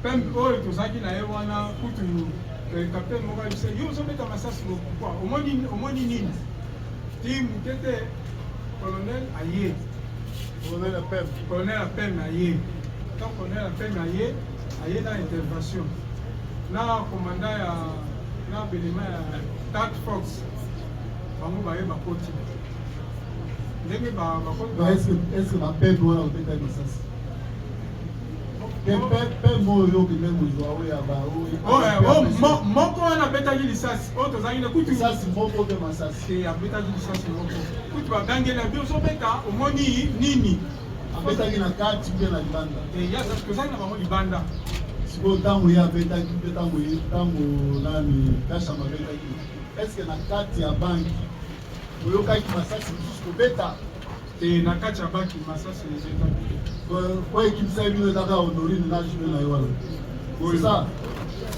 pem oyo tozalaki na ye wana kutu kapitene moko ayebisa yo ozobeta masasi pourquoi omoni nini ti moke te colonel aye colonel apem aye tant colonel apem aye na intervention na commandant ya na belema ya task force bango baye bakoti ndenge bakoti. Est-ce que bapembe wana babetaki masasi? Pembe oyo okende kozwa oyo ya ba moko wana abetaki lisasi oyo tozalaki na kutu lisasi moko mpe masasi abetaki lisasi moko kutu bagangeli na bio ozobeta omoni nini abetaki na kati mpe na libanda tozalaki na bango libanda. sikoyo ntango ye abetaki mpe ntango nani kashama abetaki estce na kati ya banki oyokaki masasi mosusu kobeta na kati ya banki masasi ebetaki oyo ekimisa bino ezaka honorine na jume na yo wana c'est ça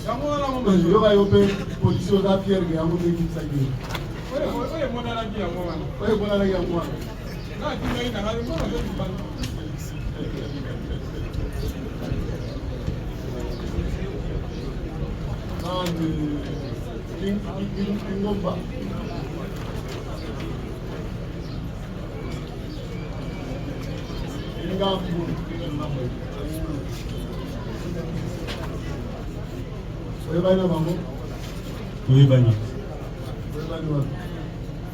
yango wana yoka yo mpe position oza fiere yango mpe ekimisaki yo oyo emonanaki yango wana oyo emonanaki yango wana nakimai nanga mbona zo libanda Kingomba oyebani na bango toyebani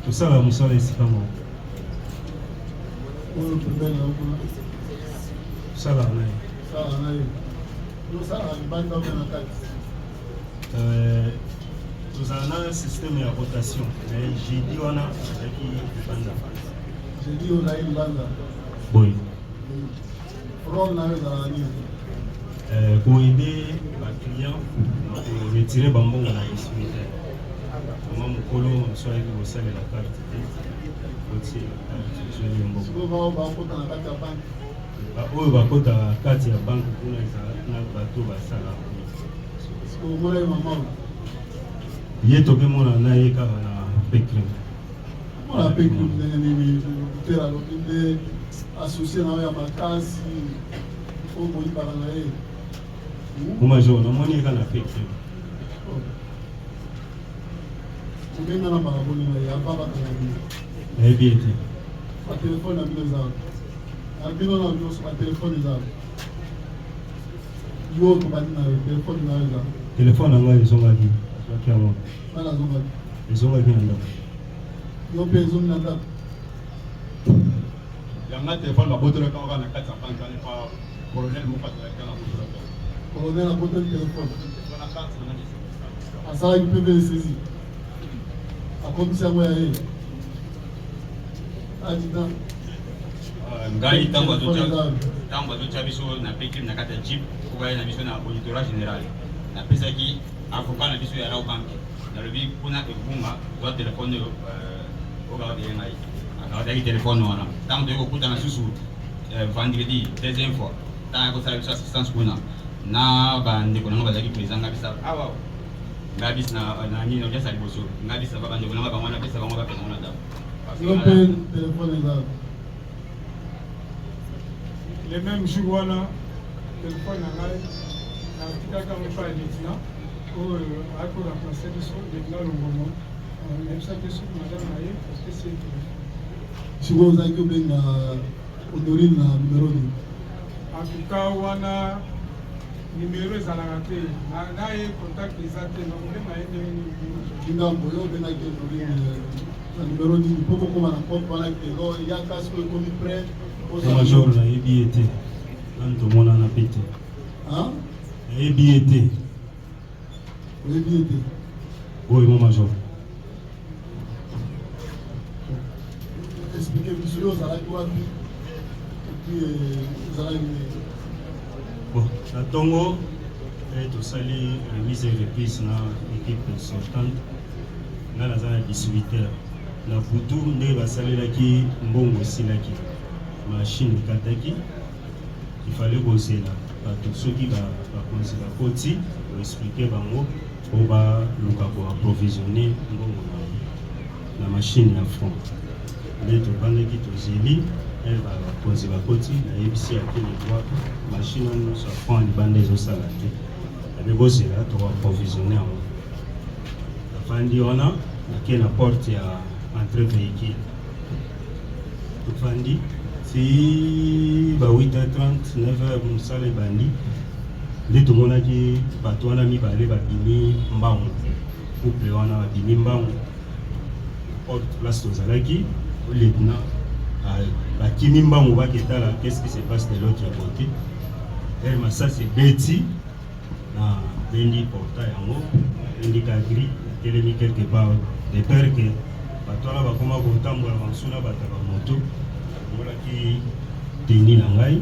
tosala mosala esika moko oyo pembeni na kuna tosala na ye sala na ye tosalaka libanda oyo na kati tozala na système ya rotation mais jeudi wana azalaki libanda jeudi ozalaki libanda boye role na yo ezalaka nini koede baclient na koretire bambongo na distributeur mama mokolo mosu ayeki kosalela carte te otie ozoli mbongo sikoyo bao bakota na kati ya banki oyo bakotaka kati ya banke kuna ezalaki na bato basala sikoyo omonaki mama ye tokemona na ye kaka na pekrim mona pekrim ndenge nini tera alobi nde associe na yo ya makasi oyo boyibaka na ye omajor namoni eka na pekrim obenga na makaboni na ye ababaka na bino nayebi ete batelefone na bino ezala na bino na nyonso batelefone ezala yo tobandi na yo telefone na yo ezala telefone na ngai ezongaki azwaki yango bana azongaki ezongaki na ndako yo mpe ezongi na ndako yanga telefone babotelaka oka na kati ya banke ane pa colonel moko azalaki na botelaka colonel aboteli telefone asalaki mpe mpe esesi akomisi yango ya ye adida ngai ntango azotya biso na pekrim na kati ya jip obaye na biso na auditorat général napesaki avocat na biso ya rao banke nalobi kuna ebunga zwa telefone oyo okakadeye ngai akakadaki telefone wana ntango toyei kokutana susu vendredi deuxième fois ntango ya kosala biso assistance kuna na bandeko nango bazalaki président ngai bisa awa ngai bisi na nini okiasa liboso ngai bisa ba bandeko nanga bango napesa bango bapesa ngo na ndako yo mpe telefone ezala le même jour wana telefone na ngai natikaka ngo epai ya lieutenant oyo ayaki koremplace biso lieutenant longomo nayebisaki soki madame na ye apesi ye telefone sikoyo ozalaki obenga honorine na numero nini antuka wana numero ezalaka te na ye contact eza te nakobenga ye ndenge nini kingambo yo obengaki honorine na numero nini mpo kokoma na compte wana kelo yaka sikoyo ekomi prêt major nayebi ye te nani tomonana mpe te nayebi ye te oyebi ye te oyo mo major explike biso yo ozalaki wapi epui ozalaki bon na ntongo tosali remise et reprise na équipe sortante nga naza na 18h na butu ndenge basalelaki mbongo esilaki machine ekataki il fallait bosser là. Ceux qui va considérer côté, expliquer bango, on va approvisionner la machine à front. Les bandes qui tozeli, elle va poser la côté, la ABC a fait les droits, machine on se prend les bandes des salades. Et bosser là, tu vas approvisionner en la fin on a qui la porte à entrée véhicule. Tout fandi. Si 8h30, 9h, musala bandi, les tout le monde a dit, on a mis balé, babini, mbango, couple, on a babini, mbango, porte place aux alaki, le lieutenant, bakini, mbango, va qu'est là, qu'est-ce qui se passe de l'autre côté? Elle m'a ça, c'est Betty, na Bendi porta yango, Bendi Kagri, télémi quelque part, de peur que, batola va comment vous tambour, avansuna, bataba moto. Voilà qui teni na ngai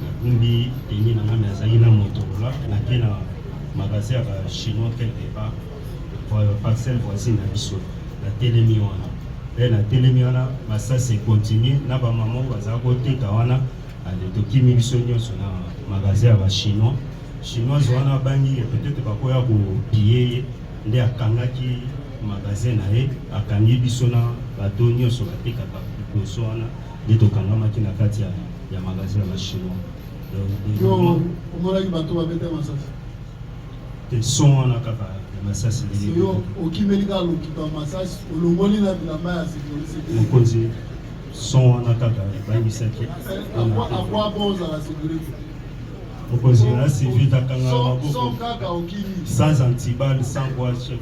nakumbi teni na ngai nazali na Motorola na na magasin ya chinois quelque part parcelle voisine na biso na telemi wana et na telemi wana masasi continue na ba maman baza koteka wana aletoki biso nyonso na magasin ya chinois wana bangi peut-être bakoya ko piller nde akangaki magasin na ye akangi biso na bato nyonso batekaka liboso wana de tokangamaki na kati ya magasin ya chinois. Yo omolaki bato babete masasi. Te son wana kaka ya masasi lili. Yo okimeli ka lokita masasi olongoli na bilamba ya sécurité. Mokonzi son wana kaka bayebisaki. Akwa boza la sécurité. Mokonzi na civil takanga maboko. Son kaka okimi. Sans antiballe, sans quoi chef.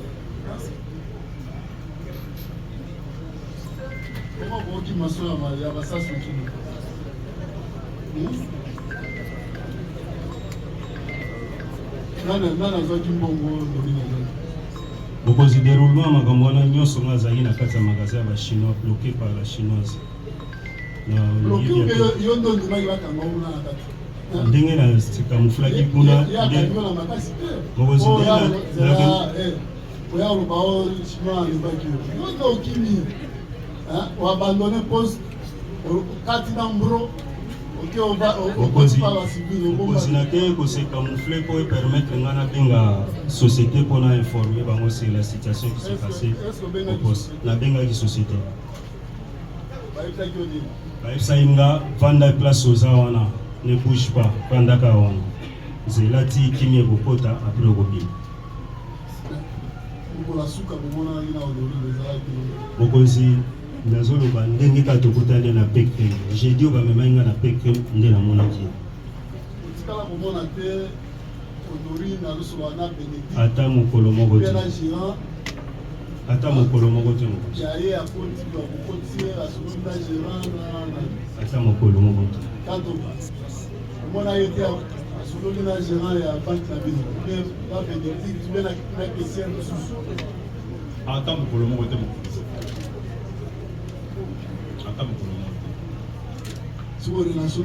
Comment vous qui m'assure à ma ça sur qui nana zoki mbongo domina. Bokozi déroulement makambo wana nyonso ngazali na kati ya magasin ya chinois bloqué par la chinoise. Bloqué yo ndo ndimaki bakanga una na kati. Ndenge na camouflage kuna bokozi ndela oya lobao chinois ndimaki yo ndo okimi. On a abandonné poste au Katinambro. Okozi na te ko se camoufler pour permettre ngana benga société pour informer bango sur la situation qui s'est passée au poste. La benga qui société. Baïsa inga vanda place aux awana ne bouge pas vanda ka wana. Zelati kimie bokota après okobi. Okozi nazoloba ndenge ka tokutani na pekre j'ai dit bamemainga na pekre nde namonaki ata mokolo moko te ata mokolo moko te ata mokolo moko te asololi na gérant ya banque na bino ba bénéfice tu na question susu ata mokolo moko te si vous relation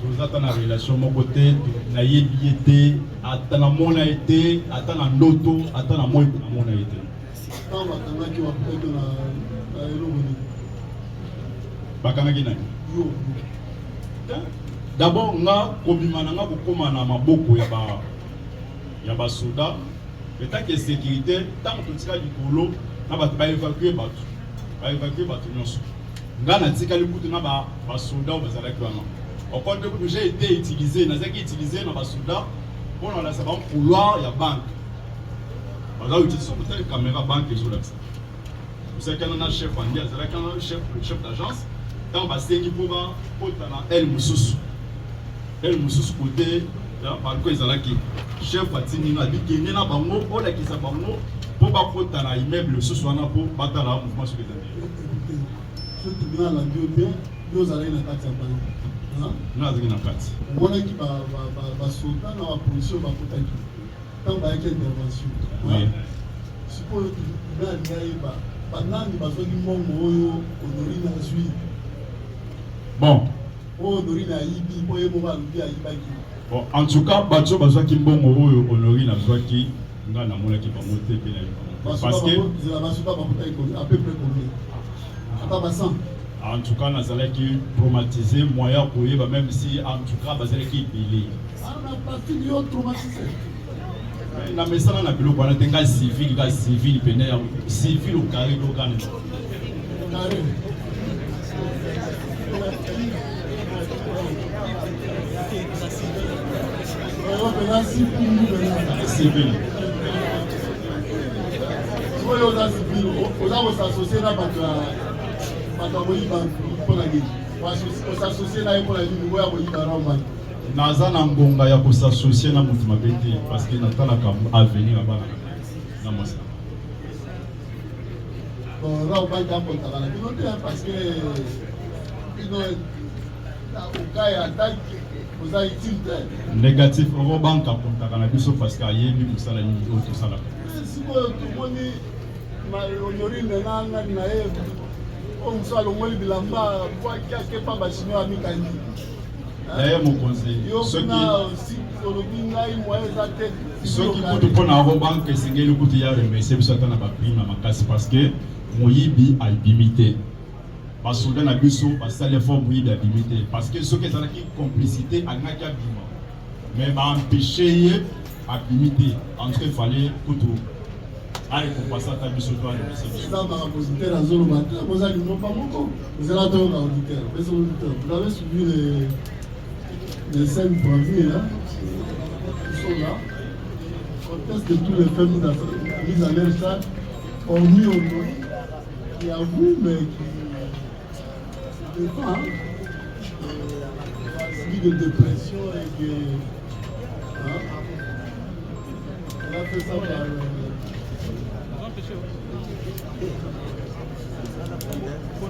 vous êtes en relation mon côté na yebi ata na mona été ata na ndoto ata na moi na mona été quand bakanga ki wa peut na elongoni bakanga ki nani yo d'abord nga kobima na nga kokoma na maboko ya ba soda état que sécurité tant que tika likolo na ba évacuer bato nyonso nga na tikali kutu na basoda oyo bazalaki wana okonde kutu j'ai été utilisé nazalaki utilisé na basoda mpona balakisa bancouloir ya banke baza utilize kotali caméra banke ezolakisa osakana na chef andi azalaki na chef d'agence ntango basengi mpo bakota na ele mosusu kote balko ezalaki chef atindino abikende na bango olakisa bango mpo bakota na immeuble mosusu wana mpo batala mouvement soki ezali tribunal na bio bien bio zalaki na kati ya banki nga azalaki na kati omonaki basoda na bapolisi oyo bakotaki ntango bayaki intervention sikoyo tribunal ngayeba banani bazwaki mbongo oyo Honorine azwi bon oyo Honorine ayibi mpo ye moko alobi ayibaki bon en tout cas bato bazwaki mbongo oyo Honorine azwaki nga namonaki bango te mpe na parce que basoda bakotaki à peu près combien ata basan En tout cas, nazalaki traumatisé, moyen koyeba même si en tout cas bazalaki belé. Ah, on a pas fini traumatisé. Na mesana na biloko wana tenga civil pene civil au carré do kana. Carré. Civil. Oyo za civil, oza ko s'associer na bato boyiba mpona nini? On s'associe na ye mpona nini? Oyo boyiba na omani. Naza na ngonga ya ko s'associer na mutu mabe te parce que natalaka avenir ya bana na mwasi. Bon, là on va être en contact avec nous parce que au ya attaque oza utile. Négatif on banka contact na biso parce que ayebi musala ni o to sala. Siko tumoni honorine nanga na ye o musala ngoli bilamba kwa kiake pa bashino amikani. D'ailleurs mon conseil ceux qui kutu mpona avo banke esengeli kutu ya remercier biso ata na baprime makasi parce que moyibi abimi te basoldat na biso basali effort moyibi abimi te parce que soki ezalaki complicité alingaki abima mais baempêche ye abimi te en tout cas ifallait kutu arekompasa ata biso to aremercier biso. Auditeur azoloba te kozali nomba moko ezala toyoka auditeur pesa auditeur vous avez suivi les 5 premiers là qui sont là. On teste tous les faits mis en leur sac, hormis au nom, qui avoue, mais qui défend, suivi de dépression et que. On a fait ça par. On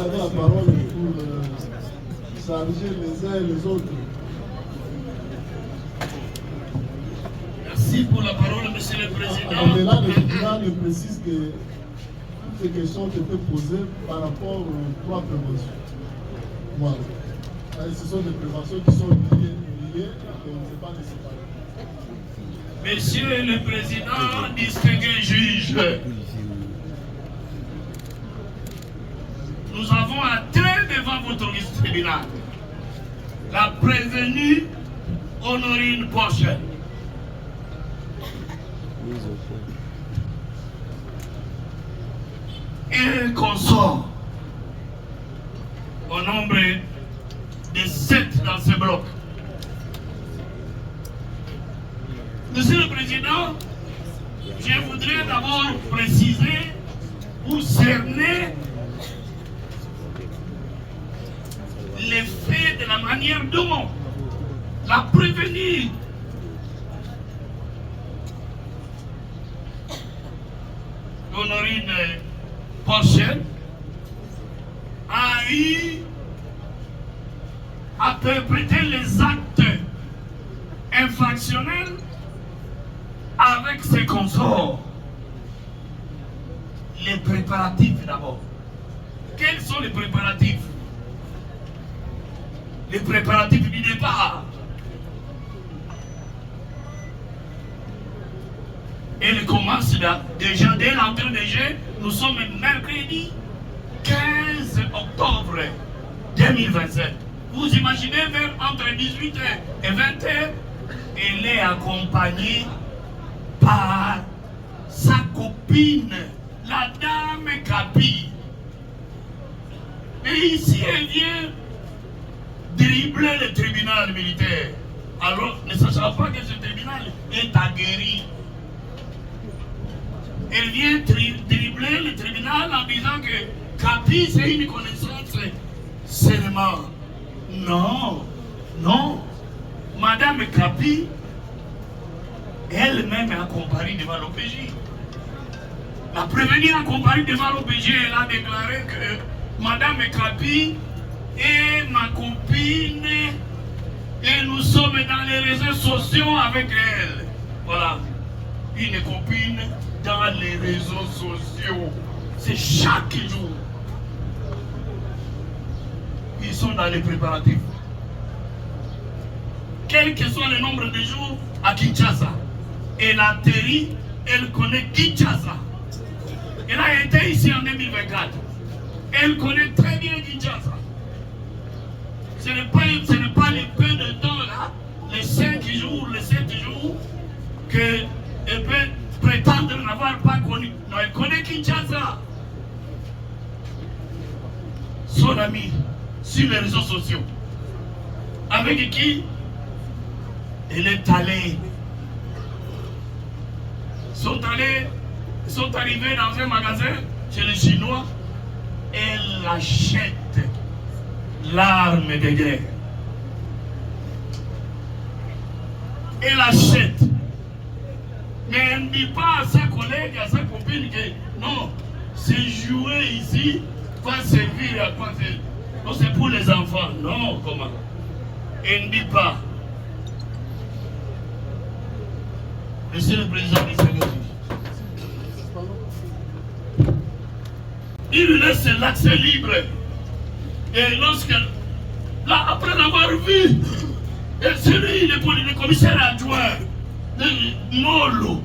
avait la parole pour changer les uns et les autres. Merci pour la parole, Monsieur le Président. Au-delà de cela, je précise que toutes ces questions ont été posées par rapport aux 3 préventions. Voilà. Ce sont des préventions qui sont liées et on ne sait pas les séparer. Monsieur le Président, distingué juge, nous avons atteint devant votre tribunal la prévenue Honorine Porchel. Et consort au nombre de 7 dans ce bloc. Monsieur le Président, je voudrais d'abord préciser ou cerner les faits de la manière dont la prévenue Honorine Porchel a eu à interpréter les actes infractionnels avec ses consorts. Les préparatifs d'abord. Quels sont les préparatifs? Les préparatifs du départ. Elle commence déjà dès l'entrée des jeux. Nous sommes mercredi 15 octobre 2027. Vous imaginez vers entre 18h et 20h, elle est accompagnée par sa copine, la dame Kapi. Et ici, elle vient dribbler le tribunal militaire. Alors, ne sachant pas que ce tribunal est aguerri. Elle vient dribbler le tribunal en disant que Kapi, c'est une connaissance seulement. Non, non. Madame Kapi, elle-même a comparé devant l'OPJ. La prévenue a comparé devant l'OPJ, elle a déclaré que Madame Kapi est ma copine et nous sommes dans les réseaux sociaux avec elle. Voilà, une copine dans les réseaux sociaux. C'est chaque jour. Ils sont dans les préparatifs. Quel que soit le nombre de jours à Kinshasa, elle atterrit, elle connaît Kinshasa. Elle a été ici en 2024. Elle connaît très bien Kinshasa. Ce n'est pas les peu de temps là, les 5 jours, les 7 jours, qu'elle peut prétendre n'avoir pas connu. Non, elle connaît Kinshasa. Son ami sur les réseaux sociaux. Avec qui elle est allée. Ils sont arrivés dans un magasin chez les Chinois. Elle achète l'arme de guerre. Elle achète. Mais elle ne dit pas à sa collègue, à sa copine que non, c'est jouer ici va servir à quoi faire. Non, c'est pour les enfants. Non, comment? Elle ne dit pas. Monsieur le Président du Sénégal, il lui laisse l'accès libre. Et lorsque, là, après l'avoir vu, et celui, le commissaire adjoint, Molo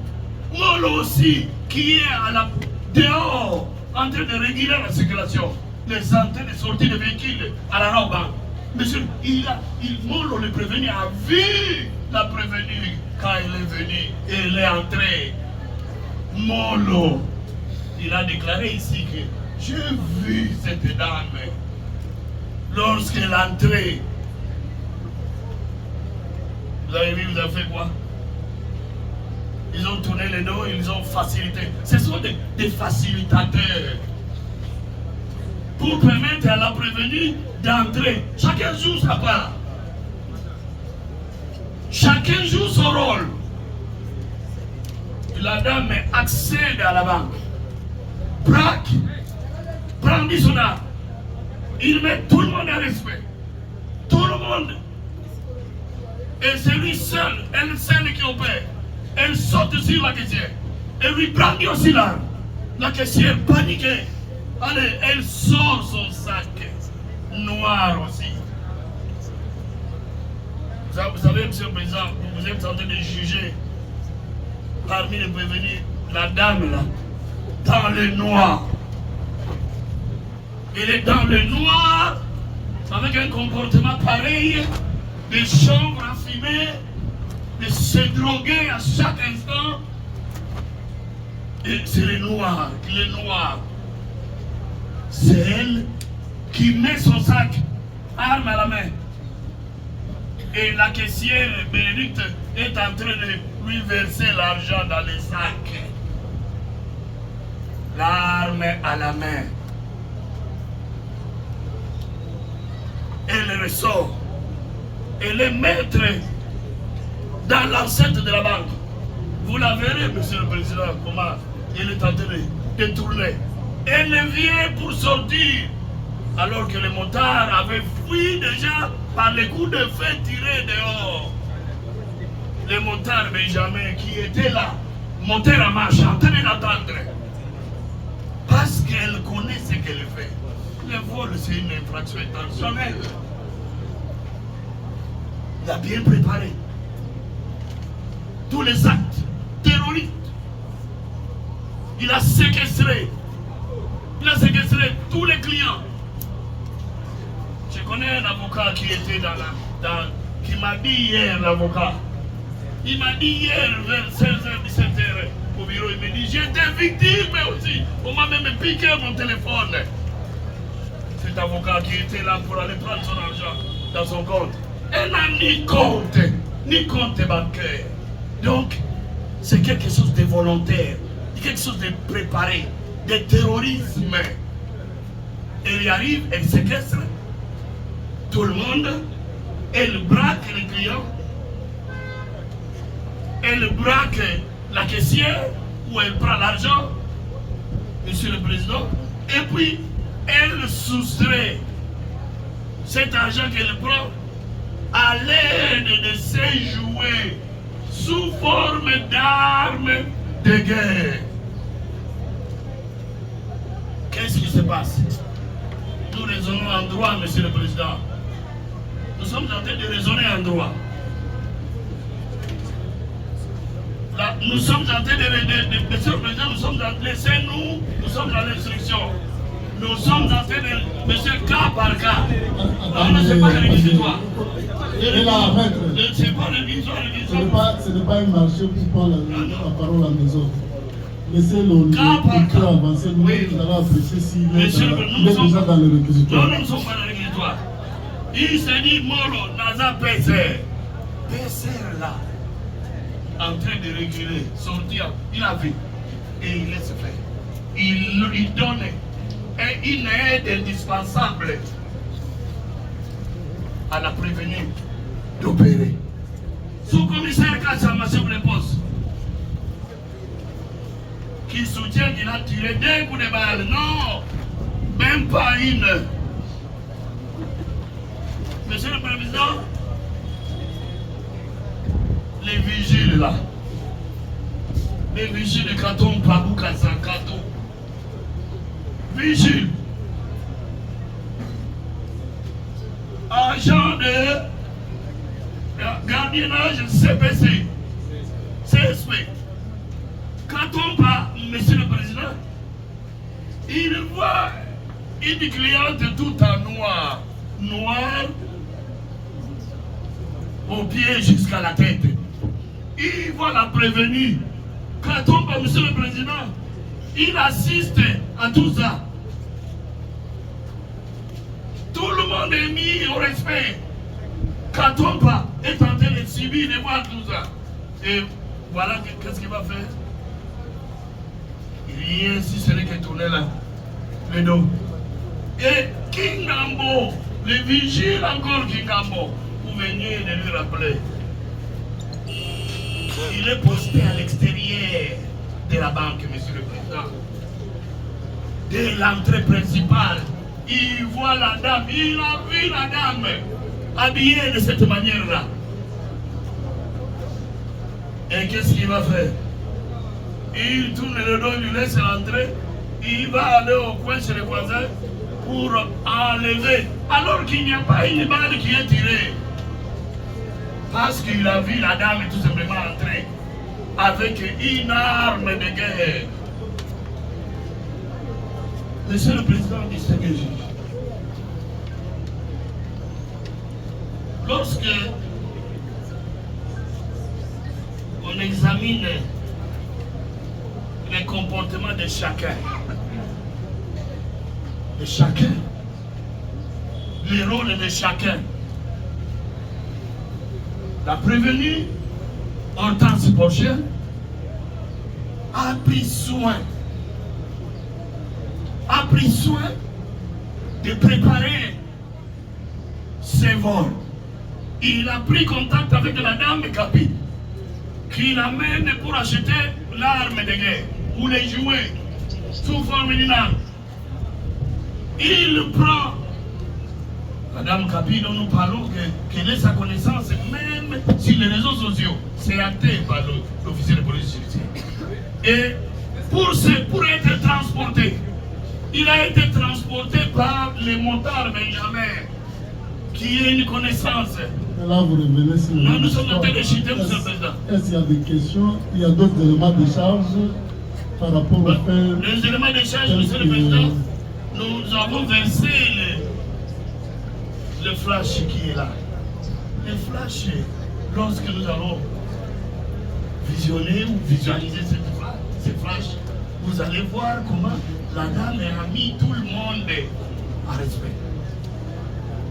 aussi, qui est à la dehors, en train de réguler la circulation, les entrées et sorties de véhicules à la Roban. Monsieur, Molo le prévenu a vu la prévenue quand elle est venue et elle est entrée. Molo, il a déclaré ici que j'ai vu cette dame lorsqu'elle est entrée. Vous avez vu, vous avez fait quoi? Ils ont tourné les dos, ils ont facilité. Ce sont des facilitateurs pour permettre à la prévenue d'entrer. Chacun joue sa part. Chacun joue son rôle. La dame accède à la banque. Braque. Brandit son arme. Il met tout le monde en respect. Tout le monde. Et c'est lui seul, elle seule qui opère. Elle saute sur la caissière. Elle lui brandit aussi l'arme. La caissière paniquée. Allez, elle sort son sac noir aussi. Vous savez, monsieur le Président, vous êtes en train de juger parmi les prévenus la dame là, dans le noir. Elle est dans le noir, avec un comportement pareil, des chambres à fumer, de se droguer à chaque instant. Et c'est le noir, c'est elle qui met son sac, arme à la main. Et la caissière Bénédicte est en train de lui verser l'argent dans les sacs. L'arme à la main. Elle ressort. Elle est maître dans l'enceinte de la banque. Vous la verrez, monsieur le Président, comment elle est en train de tourner. Elle vient pour sortir, alors que les motards avaient fui déjà par les coups de feu tirés dehors. Les motards Benjamin qui étaient là, montèrent en marche, en train d'attendre. Parce qu'elle connaît ce qu'elle fait. Le vol, c'est une infraction intentionnelle. Il a bien préparé tous les actes terroristes. Il a séquestré tous les clients. Je connais un avocat qui était qui m'a dit hier, l'avocat. Il m'a dit hier vers 16h, 17h au bureau, il m'a dit j'étais victime aussi. On m'a même piqué mon téléphone. Cet avocat qui était là pour aller prendre son argent dans son compte. Elle n'a ni compte bancaire. Donc, c'est quelque chose de volontaire, quelque chose de préparé, de terrorisme. Elle y arrive, elle séquestre tout le monde, elle braque les clients, elle braque la caissière où elle prend l'argent, monsieur le Président, et puis elle soustrait cet argent qu'elle prend à l'aide de ses jouets sous forme d'armes de guerre. Qu'est-ce qui se passe? Nous raisonnons en droit, monsieur le Président. Nous sommes en train de raisonner en droit. Là, nous sommes en train de monsieur le Président, nous sommes dans l'instruction. Nous sommes en train de monsieur cas par cas. On ne sait pas le réquisitoire. Et là, maître, C'est pas le réquisitoire. ce n'est pas un marché pour prendre la parole à mes autres. Laissez le avancer, nous allons apprécier s'il est déjà dans le réquisitoire. Non, nous ne sommes pas dans le réquisitoire. Il s'est dit, Molo, Naza PC. PC là, en train de réguler, sortir, il a vu. Et il laisse faire. Il donne une aide indispensable à la prévenue d'opérer. Sous-commissaire Kassama sur les postes, qui soutient qu'il a tiré 2 coups de balle. Non, même pas une. Monsieur le Président, les vigiles là, les vigiles de Katon, Pabou, Kato, vigiles, agent de gardiennage CPC, CSP. Quand on parle, Monsieur le Président, il voit une cliente tout en noir, au pied jusqu'à la tête. Il voit la prévenue. Quand on parle, Monsieur le Président, il assiste à tout ça. Tout le monde est mis au respect. Quand on parle, est en train de subir, de voir tout ça. Et voilà qu'est-ce qu'il va faire. Rien si ce n'est que tourner là, le dos. Et Kingambo, le vigile encore Kingambo, vous venez de lui rappeler. Il est posté à l'extérieur de la banque, Monsieur le Président. De l'entrée principale, il voit la dame, il a vu la dame habillée de cette manière-là. Et qu'est-ce qu'il va faire? Il tourne le dos, il laisse rentrer, il va aller au coin chez les voisins pour enlever, alors qu'il n'y a pas une balle qui est tirée. Parce qu'il a vu la dame tout simplement entrer avec une arme de guerre. Monsieur le Président du CPJ, lorsque on examine les comportements de chacun, les rôles de chacun, la prévenue, Hortense Porcher, a pris soin de préparer ses vols. Il a pris contact avec la dame Kapi, qui l'amène pour acheter l'arme de guerre ou les jouets sous forme d'une arme. Il prend Madame Kapi dont nous parlons, qu'elle ait sa connaissance même sur les réseaux sociaux. C'est acté par l'officier de police judiciaire. Et pour être transporté, il a été transporté par les motards Benjamin, qui est une connaissance. Là, vous revenez sur non, nous sommes en train de chuter, Monsieur le Président. Est-ce qu'il y a des questions? Il y a d'autres éléments de charge par rapport au fait. Les éléments de charge, Monsieur le Président, nous avons versé le flash qui est là. Le flash, lorsque nous allons visionner ou visualiser ce flash, vous allez voir comment la dame a mis tout le monde à respect.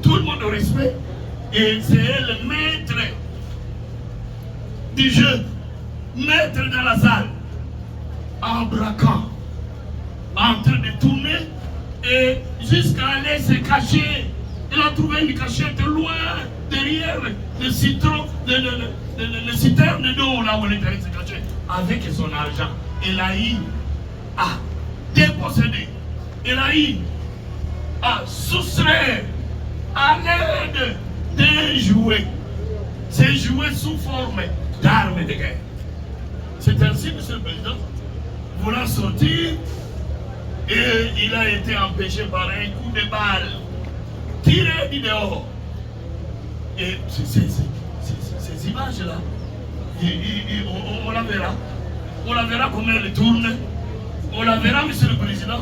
Tout le monde au respect. Et c'est elle le maître du jeu, maître dans la salle, en braquant, en train de tourner et jusqu'à aller se cacher. Elle a trouvé une cachette loin derrière le citron, le citerne d'eau là où elle est allée se cacher avec son argent. Elle a eu à déposséder, elle a eu à soustraire à l'aide d'un jouet. Ces jouets sous forme d'armes de guerre. C'est ainsi, Monsieur le Président, voulant sortir, et il a été empêché par un coup de balle tiré du dehors. Et ces images-là, on la verra. On la verra comment elle tourne. On la verra, Monsieur le Président.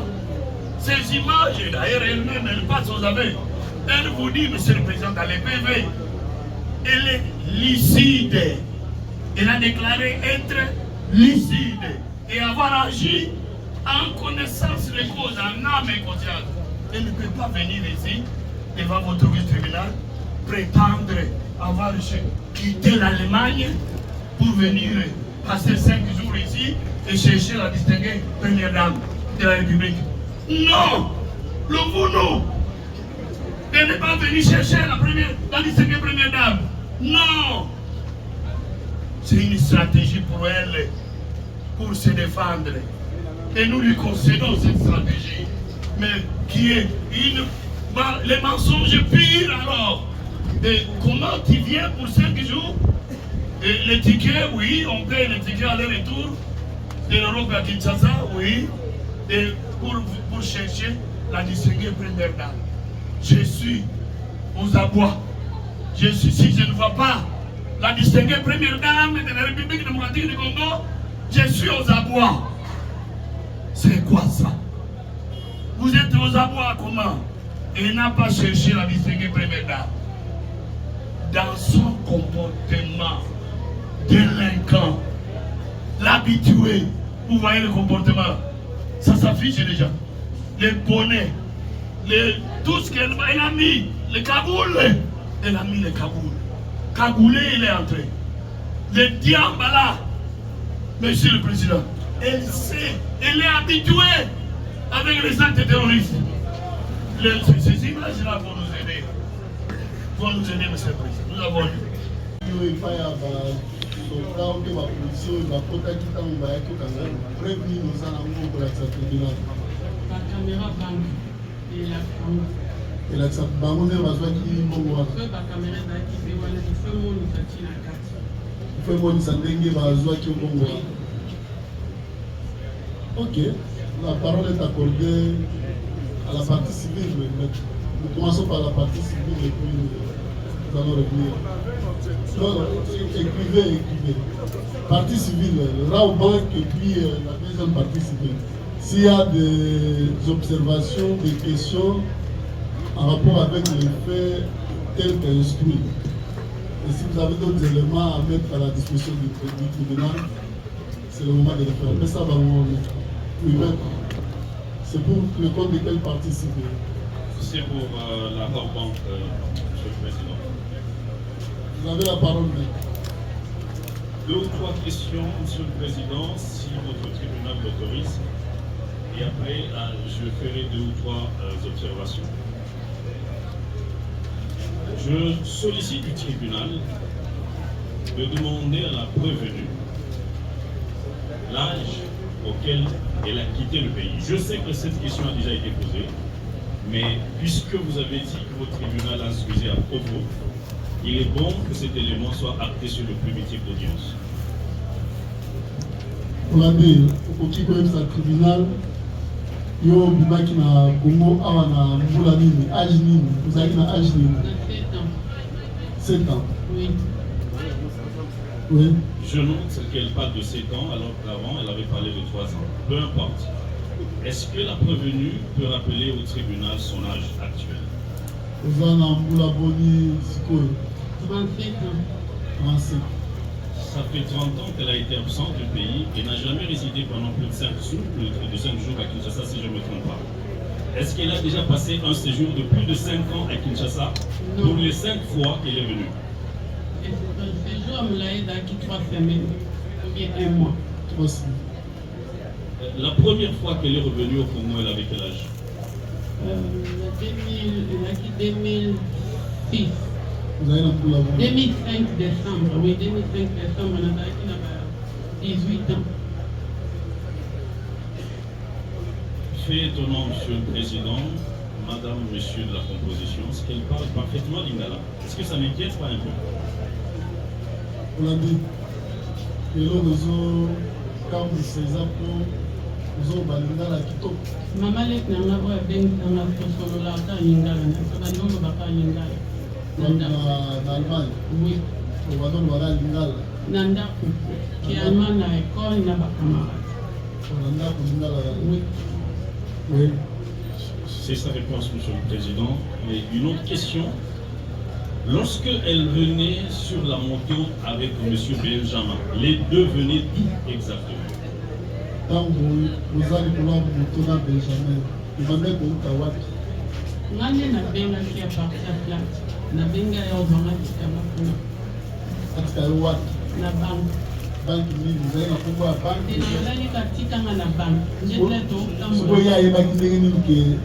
Ces images, d'ailleurs, elle-même, elle passe aux aveux. Elle vous dit, monsieur le président, dans les PV, elle est lucide. Elle a déclaré être lucide et avoir agi en connaissance des causes, en âme et conscience. Elle ne peut pas venir ici, devant votre tribunal, prétendre avoir quitté l'Allemagne pour venir passer 5 jours ici et chercher la distinguée première dame de la République. Non! Le vous non! Elle n'est pas venue chercher la distinguée première dame. Non! C'est une stratégie pour elle, pour se défendre. Et nous lui concédons cette stratégie. Mais qui est les mensonges pires alors. Et comment tu viens pour 5 jours? Et les tickets, oui, on paye les tickets aller-retour de l'Europe à Kinshasa, oui, et pour chercher la distinguée première dame. Je suis aux abois. Si je ne vois pas la distinguée première dame de la République démocratique du Congo, je suis aux abois. C'est quoi ça? Vous êtes aux abois comment? Et n'a pas cherché la distinguée première dame. Dans son comportement délinquant, l'habitué, vous voyez le comportement, ça s'affiche déjà. Les bonnets, tout ce qu'elle a mis, le cagoule, elle a mis le cagoule. Cagoulé, il est entré. Le diable là, monsieur le président, elle sait, elle est habituée avec les actes terroristes. Ces images-là vont nous aider. Vont nous aider, monsieur le président. Nous avons lu. elakisa bango nde bazwaki mbongo wana ifo emonisa ndenge bazwaki mbongo wana. Ok, la parole est accordée à la partie civile. Nous commençons par la partie civile et puis nous allons revenir. Non, écrivez. Partie civile, Raobank et puis la deuxième partie civile. S'il y a des observations, des questions en rapport avec les faits tels qu'instruits, et si vous avez d'autres éléments à mettre à la disposition du tribunal, c'est le moment de le faire. Mais ça va c'est pour le compte de quelle partie civile? C'est pour la Raobank, monsieur le président. Vous avez la parole, mec. 2 ou 3 questions, monsieur le président, si votre tribunal l'autorise. Et après, je ferai 2 ou 3 observations. Je sollicite du tribunal de demander à la prévenue l'âge auquel elle a quitté le pays. Je sais que cette question a déjà été posée, mais puisque vous avez dit que votre tribunal a instruisé à propos, il est bon que cet élément soit acté sur le primitif d'audience. On a dit, au tribunal, yo bimaki na Congo awa na mbula nini, âge nini, vous avez na âge nini? 7 ans. Oui. Oui. Je note qu'elle parle de 7 ans alors qu'avant elle avait parlé de 3 ans. Peu importe. Est-ce que la prévenue peut rappeler au tribunal son âge actuel? Vous avez na mbula boni sikoyo. 37 ans. 37. Ça fait 30 ans qu'elle a été absente du pays et n'a jamais résidé pendant plus de 5 jours à Kinshasa, si je ne me trompe pas. Est-ce qu'elle a déjà passé un séjour de plus de 5 ans à Kinshasa? Non. Pour les 5 fois qu'elle est venue? Ce séjour me l'a aidé à 3 semaines, ou bien 1 mois. 3 semaines. La première fois qu'elle est revenue au Congo, elle avait quel âge? Elle a quitté 2006. Vous avez la mbula boni. 2005 décembre, oui, 2005 décembre, on a 18 ans. Fait étonnant, monsieur le président, madame, monsieur de la composition, c'est qu'elle parle parfaitement lingala. Est-ce que ça n'inquiète pas un peu? On a dit, et là, nous quand nous faisons nous avons balingala kitoko. Maman lek na ngabo ya bengi na solo la ta lingala na ba ndongo ba ka lingala. Na Allemagne. Oui. On va donc voir lingala. Na ndako. Ki Allemagne na école na ba camarade. On a ndako lingala. Oui. Oui. C'est sa réponse, Monsieur le Président. Et une autre question. Lorsque elle venait sur la moto avec Monsieur Benjamin, les deux venaient d'où exactement? Ntango ozali kola moto na Benjamin ibande kouta wapi? ngane nabengaki ya parti ya plate nabenga ya ozongaki kama kuna katika yo wapi? na banke banki nini ozali na kombo ya banki? nazali katikanga na banke ndete totambola sikoyo ye ayebaki ndenge nini ke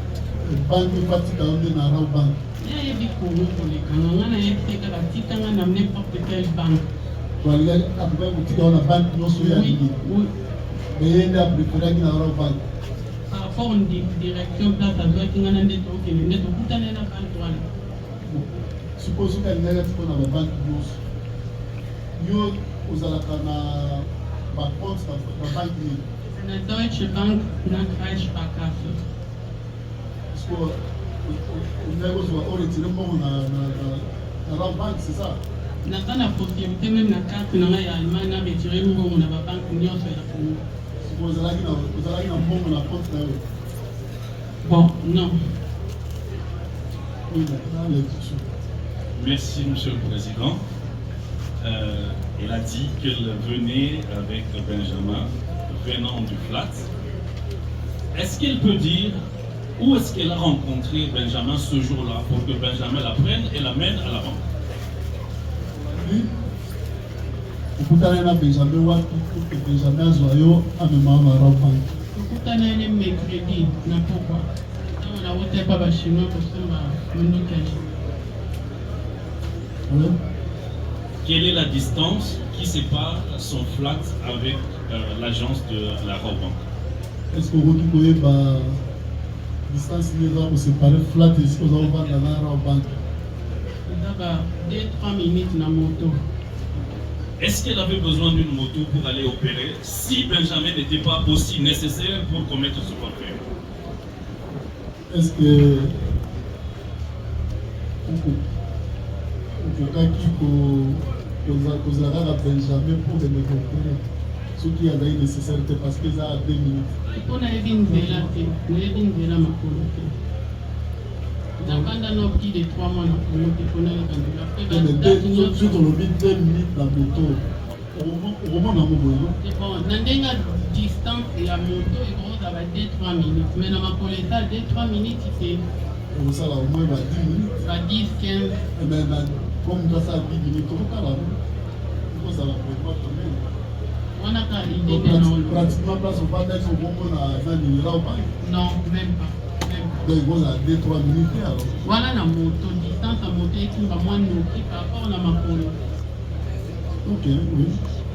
banki epatika yo nde na rao banki? yayebi kongo kolekanga nga nayebi kaka tikanga na n'importe quelle banque twalinga apres kotika yo na banki nyonso ya lingi eye nde apréféraki na rao banki? par rapport direction place azwaki nga na nde tokende nde tokutana na banke wana sikoyo soki alingaki ati mpona babanki nyonso yo ozalaka na bacompte na banki nini? na Deutsche Bank na Kreissparkasse sikoyo ondaki kozwa oretire mbongo na rao banki c'est ça? naza na possibilité même na carte na ngai ya Allemagne na retire mbongo na babanke nyonso ya Congo. ozalaki na mbongo na compte na yo? Bon, non. Merci, Monsieur le Président. Elle a dit qu'elle venait avec Benjamin, venant du flat. Est-ce qu'elle peut dire où est-ce qu'elle a rencontré Benjamin ce jour-là pour que Benjamin la prenne et l'amène à la banque? Oui. Okutana na Benjamin wapi pour que Benjamin azwa yo amema na rao banki? Okutana ele mercredi na pourquoi? Ntango na otepa ba chinois kosomba monduki ya oui. Quelle est la distance qui sépare son flat avec l'agence de la rao banque? Est-ce que okoki koyeba distance nini eza kosepare flat esika oza kovanda na rao banki? eza ba 2-3 minutes na moto. Est-ce qu'elle avait besoin d'une moto pour aller opérer si Benjamin n'était pas aussi nécessaire pour commettre ce forfait? Est-ce que okokaki kozala kaka Benjamin pour kende koopere soki azali nécessaire te parce que eza à 2 minutes? mpo nayebi nzela te nayebi nzela makolo te nakanda no plus de 3 mois na kongo te mpo nayeba nzela soki olobi 2 minutes na moto okomona ngo boye? bon na ndenge ya distance ya moto ekozala 2-3 minutes mais na makolo eza 2-3 minutes te okosala au moins ba 10 minutes ba 10-15 mais comme moto asala 10 minutes okokala okozala vraiment problème wana ka idée non pratiquement place ovandaki okomona nani rao banki? non même pas donc ekozala 2-3 minutes te alors wana na moto distance ya moto etumba mwa noki par rapport na makolo. ok, oui.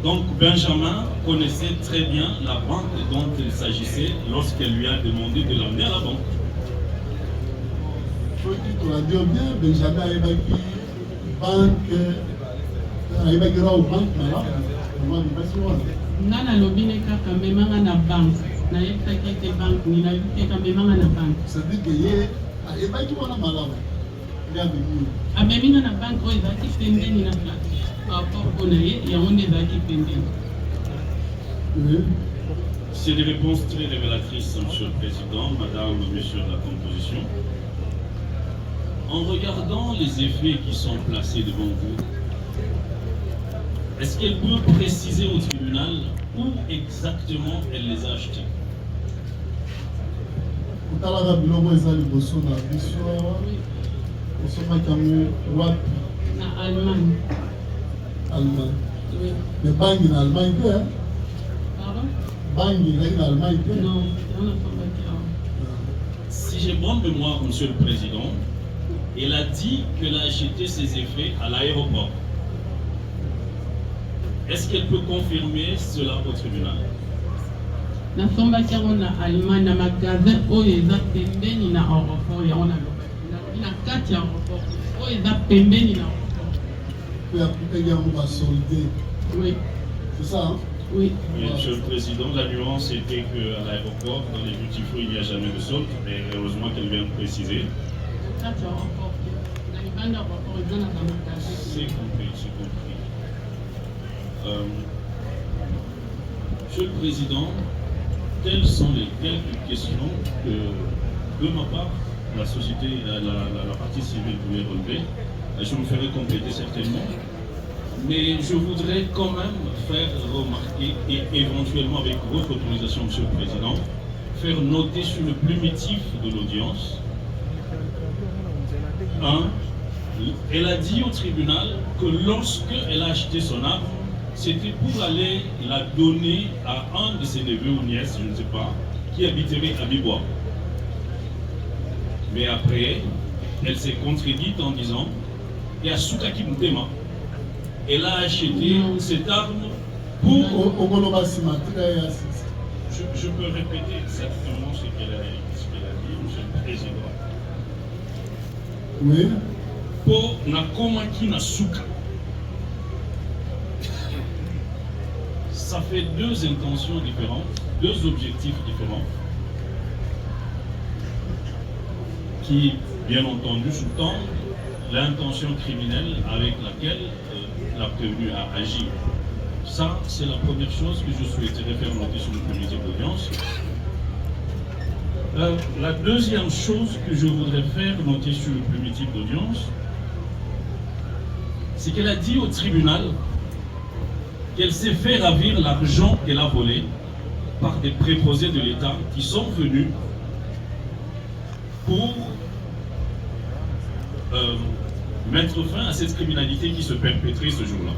Donc Benjamin connaissait très bien la banque dont il s'agissait lorsqu'elle lui a demandé de l'amener à la banque. soki tolandi bien Benjamin ayebaki banke ayebaki rao banke malamu amabibaki wana nga nalobi ne kaka memanga na banke nayebisaki ete banke nini nayebi te ka memanga na banke c'est-à-dire que ye ayebaki wana malamu nde amemi ameminga na banke oyo ezalaki pembeni na place par rapport mpo na ye yango nde ezalaki pembeni. C'est des réponses très révélatrices, Monsieur le Président, Madame, Monsieur de la Composition. En regardant les effets qui sont placés devant vous, est-ce qu'elle peut préciser au tribunal où exactement elle les a achetés? kotalaka biloko eza liboso na biso awa osomaki yango wapi? na Allemagne. Allemagne. Oui. mais bangi na Allemagne te? Pardon? bangi ezali na Allemagne te? Non, on a pas. Si j'ai bonne mémoire, Monsieur le Président, elle a dit qu'elle a acheté ses effets à l'aéroport. Est-ce qu'elle peut confirmer cela au tribunal? nasombaki yango na Allemagne na magasin oyo eza pembeni na aéroport yango nalobaki na kati ya aéroport oyo eza pembeni na aéroport po yakutaki yango basolde? oui. c'est ça hein? Oui. Oui, Monsieur le Président, la nuance était qu'à l'aéroport, dans les duty free, il n'y a jamais de solde, mais heureusement qu'elle vient de préciser. kati ya aéroport na libanda aéroport eza na bamagasin. C'est compris, c'est compris. Monsieur le Président, telles sont les quelques questions que, de ma part, la société, la partie civile voulait relever. Je me ferai compléter certainement. Mais je voudrais quand même faire remarquer, et éventuellement avec votre autorisation, Monsieur le Président, faire noter sur le plumitif de l'audience. Elle a dit au tribunal que lorsque elle a acheté son arme, c'était pour aller la donner à un de ses neveux ou nièces, je ne sais pas, qui habiterait à Bibois. Mais après, elle s'est contredite en disant, et à Soukaki Moutema, elle a acheté cette arme pour... Je peux répéter exactement ce qu'elle a dit, Monsieur le Président. Oui. Pour Nakomaki Nasuka. Ça fait deux intentions différentes, deux objectifs différents, qui, bien entendu, sous-tendent l'intention criminelle avec laquelle la prévenue a agi. Ça, c'est la première chose que je souhaiterais faire noter sur le comité d'audience. La deuxième chose que je voudrais faire noter sur le primitif d'audience, c'est qu'elle a dit au tribunal qu'elle s'est fait ravir l'argent qu'elle a volé par des préposés de l'État qui sont venus pour mettre fin à cette criminalité qui se perpétrait ce jour-là.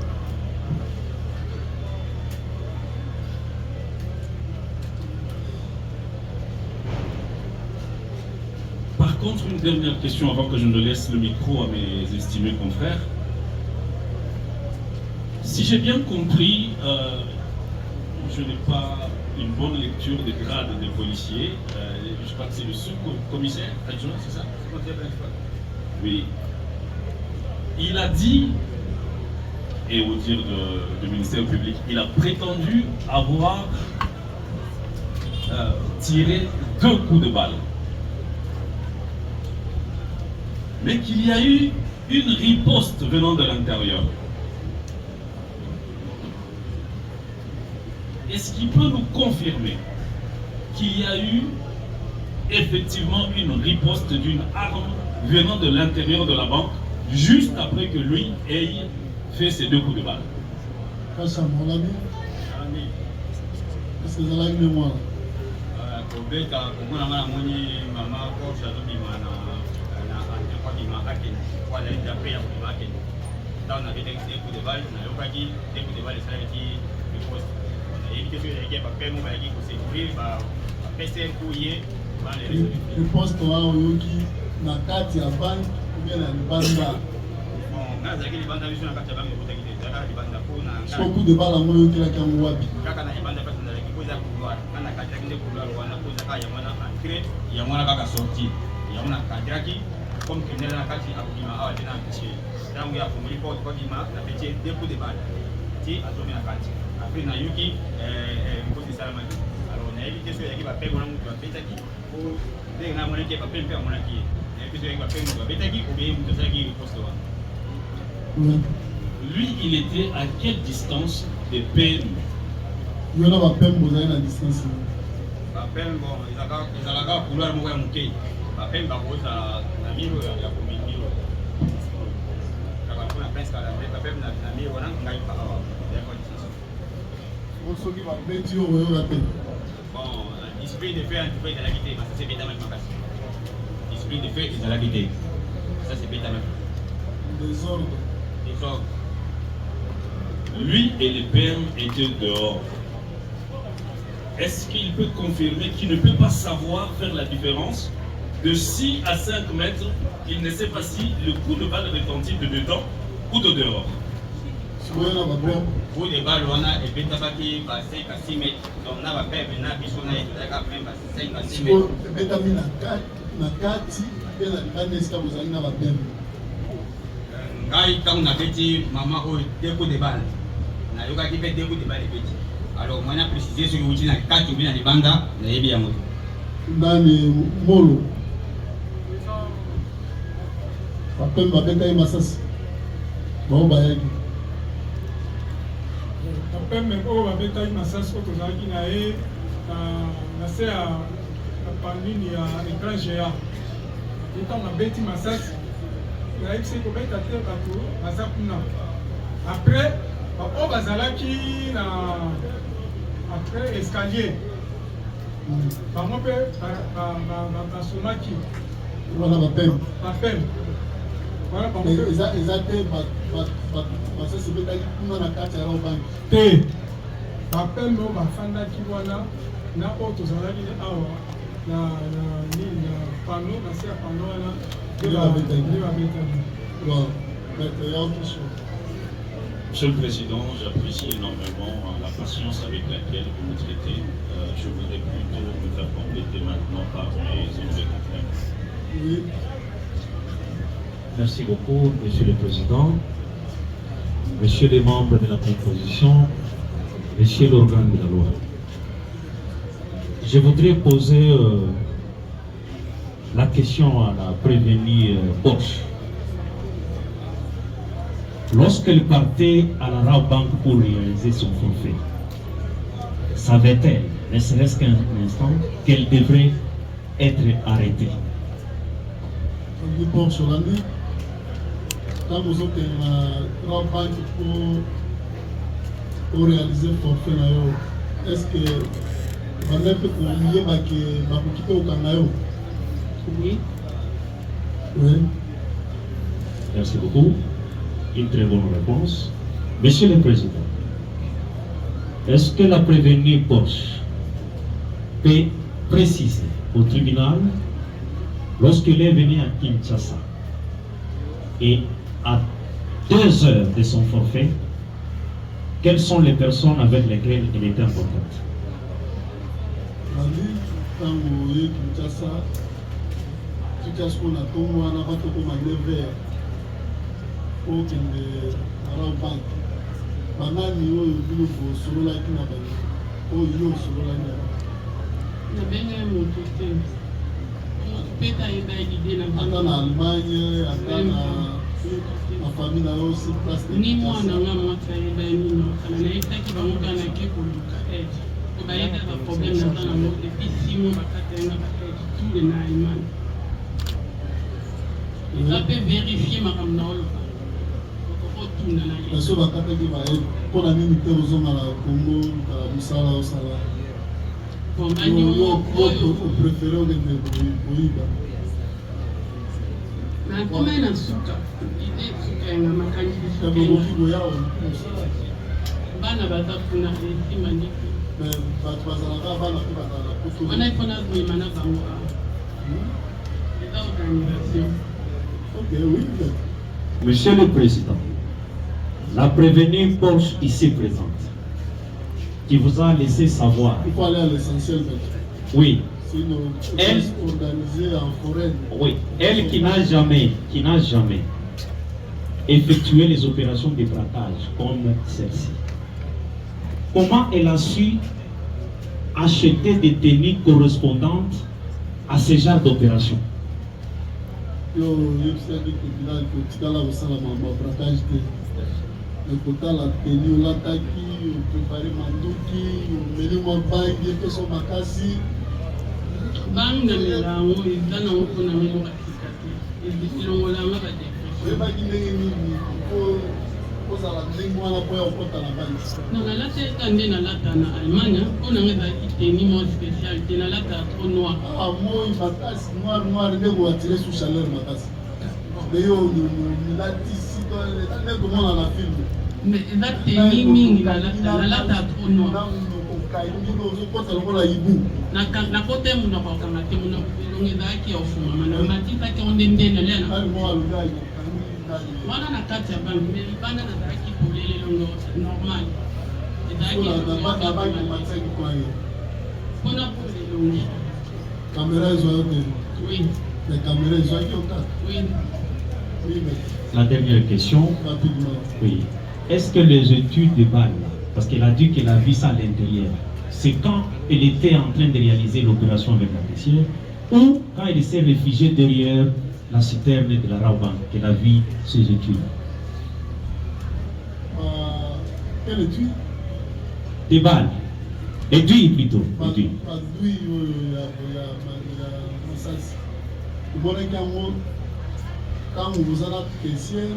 Par contre, une dernière question avant que je ne laisse le micro à mes estimés confrères. Si j'ai bien compris, je n'ai pas une bonne lecture des grades des policiers. Je crois que c'est le sous-commissaire adjoint, c'est ça? Oui. Il a dit, et au dire du ministère public, il a prétendu avoir tiré 2 coups de balle. Mais qu'il y a eu une riposte venant de l'intérieur. Est-ce qu'il peut nous confirmer qu'il y a eu effectivement une riposte d'une arme venant de l'intérieur de la banque juste après que lui ait fait ses 2 coups de balle? Est-ce que vous avez une mémoire? Riposte oyoki na kati ya banque ou bien na libanda. Beaucoup de balles yango oyokelaki yango wapi? Comme criminel na kati akobima awa te na empêché ntango ya afungoli porte kobima na petie 2 coups de balle ti azomi na kati après nayoki mikosi esalamaki alors nayebi te so eyaki bapembe wana moto abetaki po ndenge na amonaki ye bapembe mpe amonaki ye nayebi te so eyaki bapembe moto abetaki obeye moto asalaki riposte wana. Lui, il était à quelle distance des PMU? Il y en a bapembe bozali na distance. Bapembe bon ezalaka couloir moko ya mokei bapembe bakozala na miro ya komimiro kaka mpona prince kalambe bapembe na miro wana ngai pa awa yako distance. Soki babeti oyo oyoka te. Bon, discipline de fait en tout cas ezalaki te, mais ça c'est betamaki makasi. Discipline de fait ezalaki te, ça c'est betamaki. Désordre. Désordre. Lui et les PM étaient dehors. Est-ce qu'il peut confirmer qu'il ne peut pas savoir faire la différence de 6 à 5 mètres? Il ne sait pas si le coup de balle retentit de dedans ou de dehors. Coup de balle, on a et Betabaki, 5 à 6 mètres. Donc, on a pas perdu, on a vu son aide, même 5 à 6 mètres. Betami na kati, et la libanaise, quand vous allez dans la peine. Quand on a fait maman, 2 coups de balle. On a eu 2 coups de balle. Alors, moi, on a précisé ce que vous dites, 4 ou bien les bandes, on a bien. Dans les molos. Bapembe babetaye masasi. Bao bayaki. Bapembe oyo babetaye masasi oyo tozalaki na ye na se ya pandini ya écran géant. ntango abeti masasi nayebi soki kobeta te bato baza kuna après oyo bazalaki na après escalier bango mpe basomaki wana bapeme wana bango eza te basasi ebetaki kuna na kati ya robanki te bapeme oyo bafandaki wana na oyo tozalaki awa na pano na se ya pano wana nde babetaki. Monsieur le Président, j'apprécie énormément la patience avec laquelle vous nous traitez. Je voudrais plutôt me faire compléter maintenant par mes autres confrères. Oui. Merci beaucoup, Monsieur le Président, Messieurs les membres de la composition, Messieurs l'organe de la loi. Je voudrais poser la question à la prévenue Porsche. Lorsqu'elle partait à la Rabobank pour réaliser son forfait, savait-elle, ne serait-ce qu'un instant, qu'elle devrait être arrêtée? Quand vous êtes en Rabobank pour réaliser le forfait, est-ce que vous avez oublié que vous quittez au Canada? Oui. Oui. Merci beaucoup. Une très bonne réponse. Monsieur le Président, est-ce que la prévenue Porsche peut préciser au tribunal, lorsqu'il est venu à Kinshasa et à 2 heures de son forfait, quelles sont les personnes avec lesquelles il était en contact? okende Rabobank banani oyo bino bosololaki na bango oyo yo osololaki na bango nabenga moto te peta yeba idée na ata na Allemagne ata na famille na yo sur place ni mwana nga mwasi ayeba nino kala nayebisaki bango kaka nake koluka aide po bayeba baproblème naza nango depuis 6 mois bakatanga baaide tout le na Allemagne eza mpe vérifie makambo na oloba so bakataki baye mpona nini te ozonga na Congo kala mosala osala opréféré okende koyiba nakoma na suka ide suka yanga makanisi koya mosala bana baza kuna esima ndiki bato bazalaka bana mpe bazala poto wana mpona komema na bango eza organisation. Ok, oui. Monsieur le Président, la prévenue Porsche ici présente, qui vous a laissé savoir. Il faut aller à l'essentiel. Oui. Sinon, elle organisée en forêt. Oui. Elle qui n'a jamais effectué les opérations de braquage comme celle-ci. Comment elle a su acheter des tenues correspondantes à ce genre d'opération? Yo yebisaki tribunal kotikala kosala braquage te ekotala teni olataki oprépare manduki omeli mwa bangi epeso makasi bangi na melango eza nango mpona melo basika te elongolanga badepression oyebaki ndenge nini kozala ndenge wana mpo ya kokota na bangi non nalata eka nde nalata na Allemagne mpo nanga ezalaki teni mo spécial te nalata trop noir moi makasi noir nde koatire sous chaleur makasi me yo milatisi nde komona na filme mais eza teni mingi nalata trop noir ozokota lokola ibu nakota munoko akokanga te munoko elongo ezalaki ya ofungama na matisaki yango nde ndene lena wana na kati ya banki me libanda nazalaki polele elongo normal ezalaki mpona pole elongi caméra ezwaki te oui mais caméra ezwaki okaka oui. La dernière question. Rapidement. Oui. Est-ce que les études de balles, parce qu'elle a dit qu'elle a vu ça à l'intérieur, c'est quand elle était en train de réaliser l'opération avec la caissière ou quand elle s'est réfugiée derrière la citerne de la Rabobank qu'elle a vu ces études? Quelle étude? Des balles. Études plutôt. Études. omonaki yango ntango ozala caissière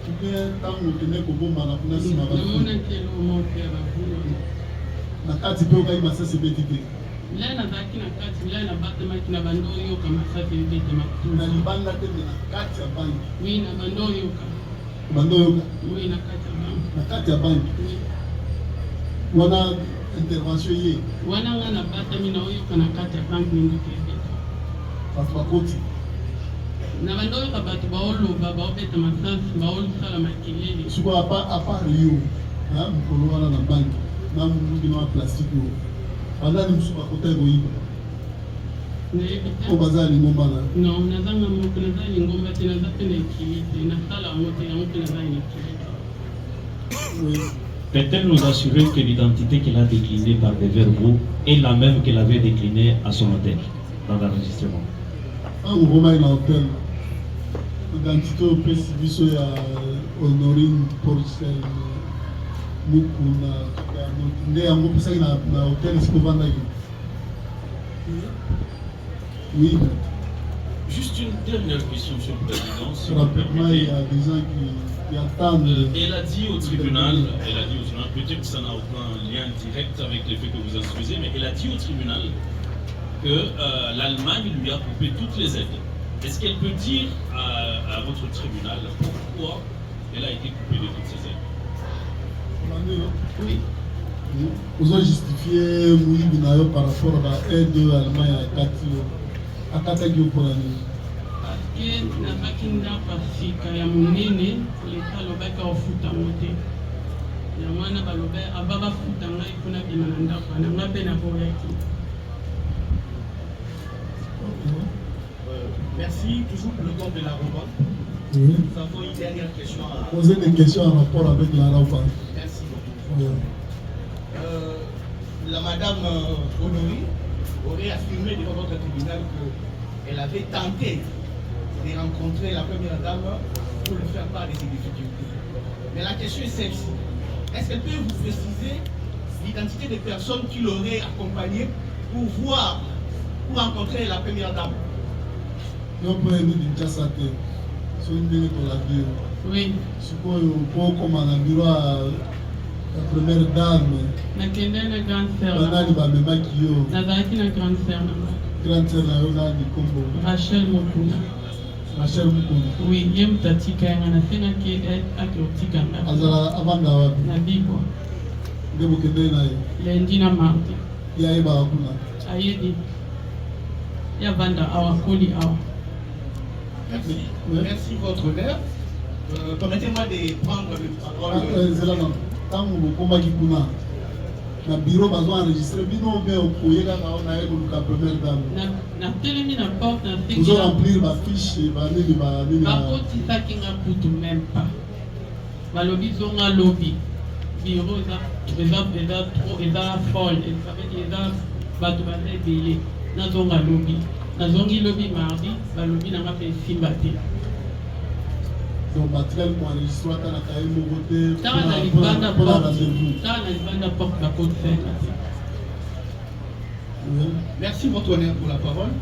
ope ntango okende kobombana kuna nsima na kati mpe okai masasi ebeti te Là, nazalaki na kati, là nabatamaki na bando oyoka masasi ebetama na libanda te me na kati ya banki. Oui, na bando oyoka. Bando oyoka? Oui, na kati ya banki. Na kati ya banki? Oui. Wana intervention ye? Wana nga nabatami na oyoka na kati ya banki minduki ebeta. Bato bakoti? Na bando oyoka bato baoloba baobeta masasi baosala makelele. Sikoyo apart yo mokolo wana na banki na mungina wa plastique yo bazali mosusu bakota koyiba o bazali lingomba na non nazanga moko naza lingomba te naza mpe na ekili te nasala yango te yango mpe naza na ekili. Peut-elle nous assurer que l'identité qu'elle a déclinée par des verbaux est la même qu'elle avait déclinée à son hôtel dans l'enregistrement? Ntango komai na hôtel identité opesi biso ya Honorine Porcel Mukuna nde yango opesaki na hôtel esiko ovandaki? Oui. Juste une dernière question, Monsieur le Président. Si rapidement, il y a des gens qui attendent. Elle a dit au tribunal, peut-être que ça n'a aucun lien direct avec les faits que vous instruisez, mais elle a dit au tribunal que l'Allemagne lui a coupé toutes les aides. Est-ce qu'elle peut dire à votre tribunal pourquoi elle a été coupée de toutes ces aides? Oui. Vous avez justifié Mouibi Nayo par rapport à l'aide de l'Allemagne à Katagio pour l'année. Parce que nazalaki ndako ya sika ya monene leta alobaki akofuta ngo te yango wana balobi aba bafuta ngai mpona bima na ndako wana nga mpe nakoyaki. Merci. Toujours pour le compte de la Roba. Oui. Nous avons une dernière question à poser des questions en rapport avec la Roba. Merci beaucoup. Oui. La madame Honorine aurait affirmé devant votre tribunal qu'elle avait tenté de rencontrer la première dame pour lui faire part de ses difficultés. Mais la question est celle-ci. Est-ce qu'elle peut vous préciser l'identité des personnes qui l'auraient accompagnée pour voir, pour rencontrer la première dame? Non, pour nous Kinshasa, c'est une belle collabie. Oui. C'est quoi comme un bureau à la première dame? Nakende na grande sœur. Banani ba memaki yo. Nazalaki na grande sœur na nga. Grande sœur na yo nani kombo? Rachel Mokuna. Rachel Mokuna. Oui, ye mutatika yanga nasengaki akiotika nga. Azala avanda wapi? Na Bigwa. Nde bokende na ye? Lundi na mardi. Ye ayeba kuna? Ayedi. Ya vanda awa koli awa. Merci. Merci votre honneur. Permettez-moi de prendre le parole. Tango bokombaki kuna na bureau bazo enregistré bino mpe okoyeka kao na ye koluka première dame na telemi na porte na vous allez remplir bafiche banini banini bakotisaki nga kutu même pas balobi zonga lobi bureau eza folle eza bato baza ebele nazonga lobi nazongi lobi mardi balobi nanga mpe esimba te. Donc, batikali enregistré ata na kaye moko te tala na libanda porte bakoti fenga. Merci votre honneur pour la parole.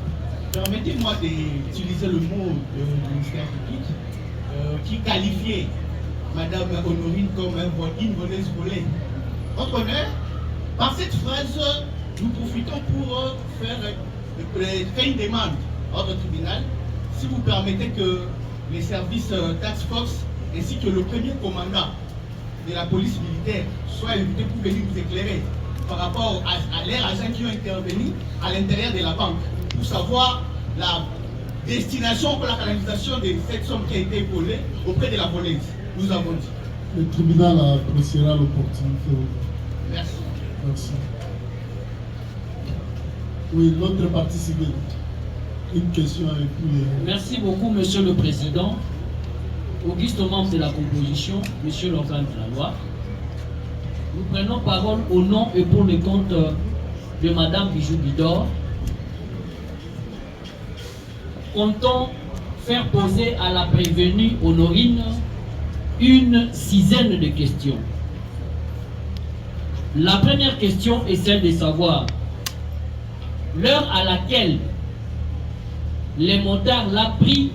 Permettez-moi d'utiliser le mot du ministère public qui qualifiait Madame Honorine comme une voleuse volée. Votre honneur, par cette phrase, nous profitons pour faire une demande à votre tribunal, si vous permettez que les services Task Force ainsi que le premier commandant de la police militaire soient invités pour venir nous éclairer par rapport à leurs agents qui ont intervenu à l'intérieur de la banque pour savoir la destination pour la canalisation de cette somme qui a été volée auprès de la voleuse. Nous avons dit. Le tribunal appréciera l'opportunité. Merci. Merci. Oui, l'autre partie civile. Une question avec lui. Merci beaucoup, Monsieur le Président. Auguste, membre de la composition, Monsieur l'organe de la loi. Nous prenons parole au nom et pour le compte de Madame Bijou Bidor. Comptons faire poser à la prévenue Honorine une dizaine de questions. La première question est celle de savoir l'heure à laquelle les motards l'ont pris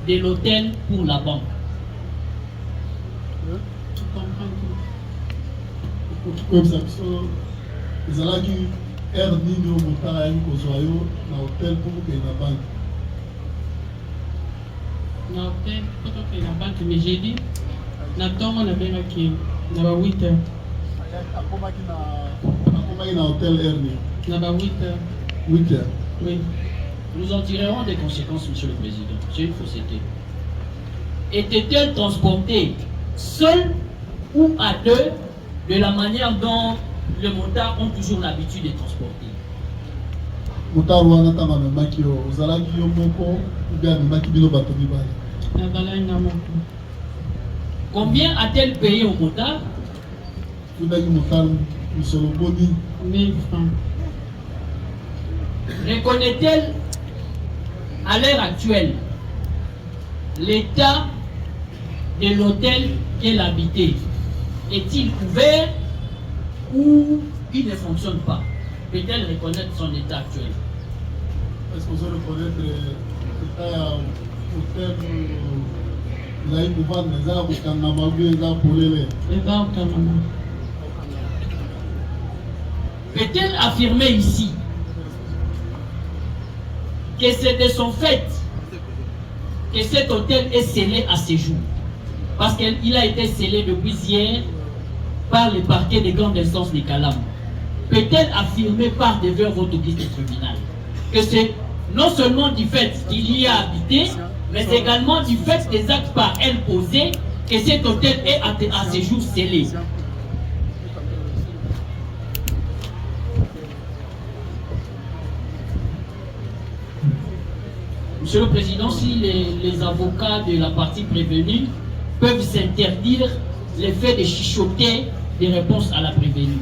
de l'hôtel pour la banque. Tu comprends tout. Comme ça, ils allaient dire air nini au motard à une cosoyo dans l'hôtel pour que la banque. Na hôtel, pour que la banque, mais j'ai dit, na tongo na benga ki, na ba 8 heures. Akomaki na hôtel air nini. Na ba 8 heures. 8 heures. Oui. Nous en tirerons des conséquences, Monsieur le Président. C'est une fausseté. Était-elle transportée seule ou à deux de la manière dont les motards ont toujours l'habitude de transporter? Motard wana tanga memaki yo, ozalaki yo moko, ou bien memaki bino bato mibale. Na balai na moko. Combien a-t-elle payé au motard? Fundaki motard misolo boni 1000 francs. Reconnaît-elle à l'heure actuelle l'état de l'hôtel qu'elle habitait? Est-il ouvert ou il ne fonctionne pas? Peut-elle reconnaître son état actuel? Est-ce qu'on peut reconnaître l'état hôtel Zaï Kouvan, les arbres, Kanamabu, les arbres pour les arbres Kanamabu. Peut-elle affirmer ici que c'est de son fait que cet hôtel est scellé à ce jour? Parce qu'il a été scellé depuis hier par le parquet de grande instance de Calam. Peut-elle affirmer par devers votre guide tribunal que c'est non seulement du fait qu'il y a habité, mais également du fait des actes par elle posés, que cet hôtel est à ce jour scellé? Monsieur le Président, si les avocats de la partie prévenue peuvent s'interdire le fait de chuchoter des réponses à la prévenue.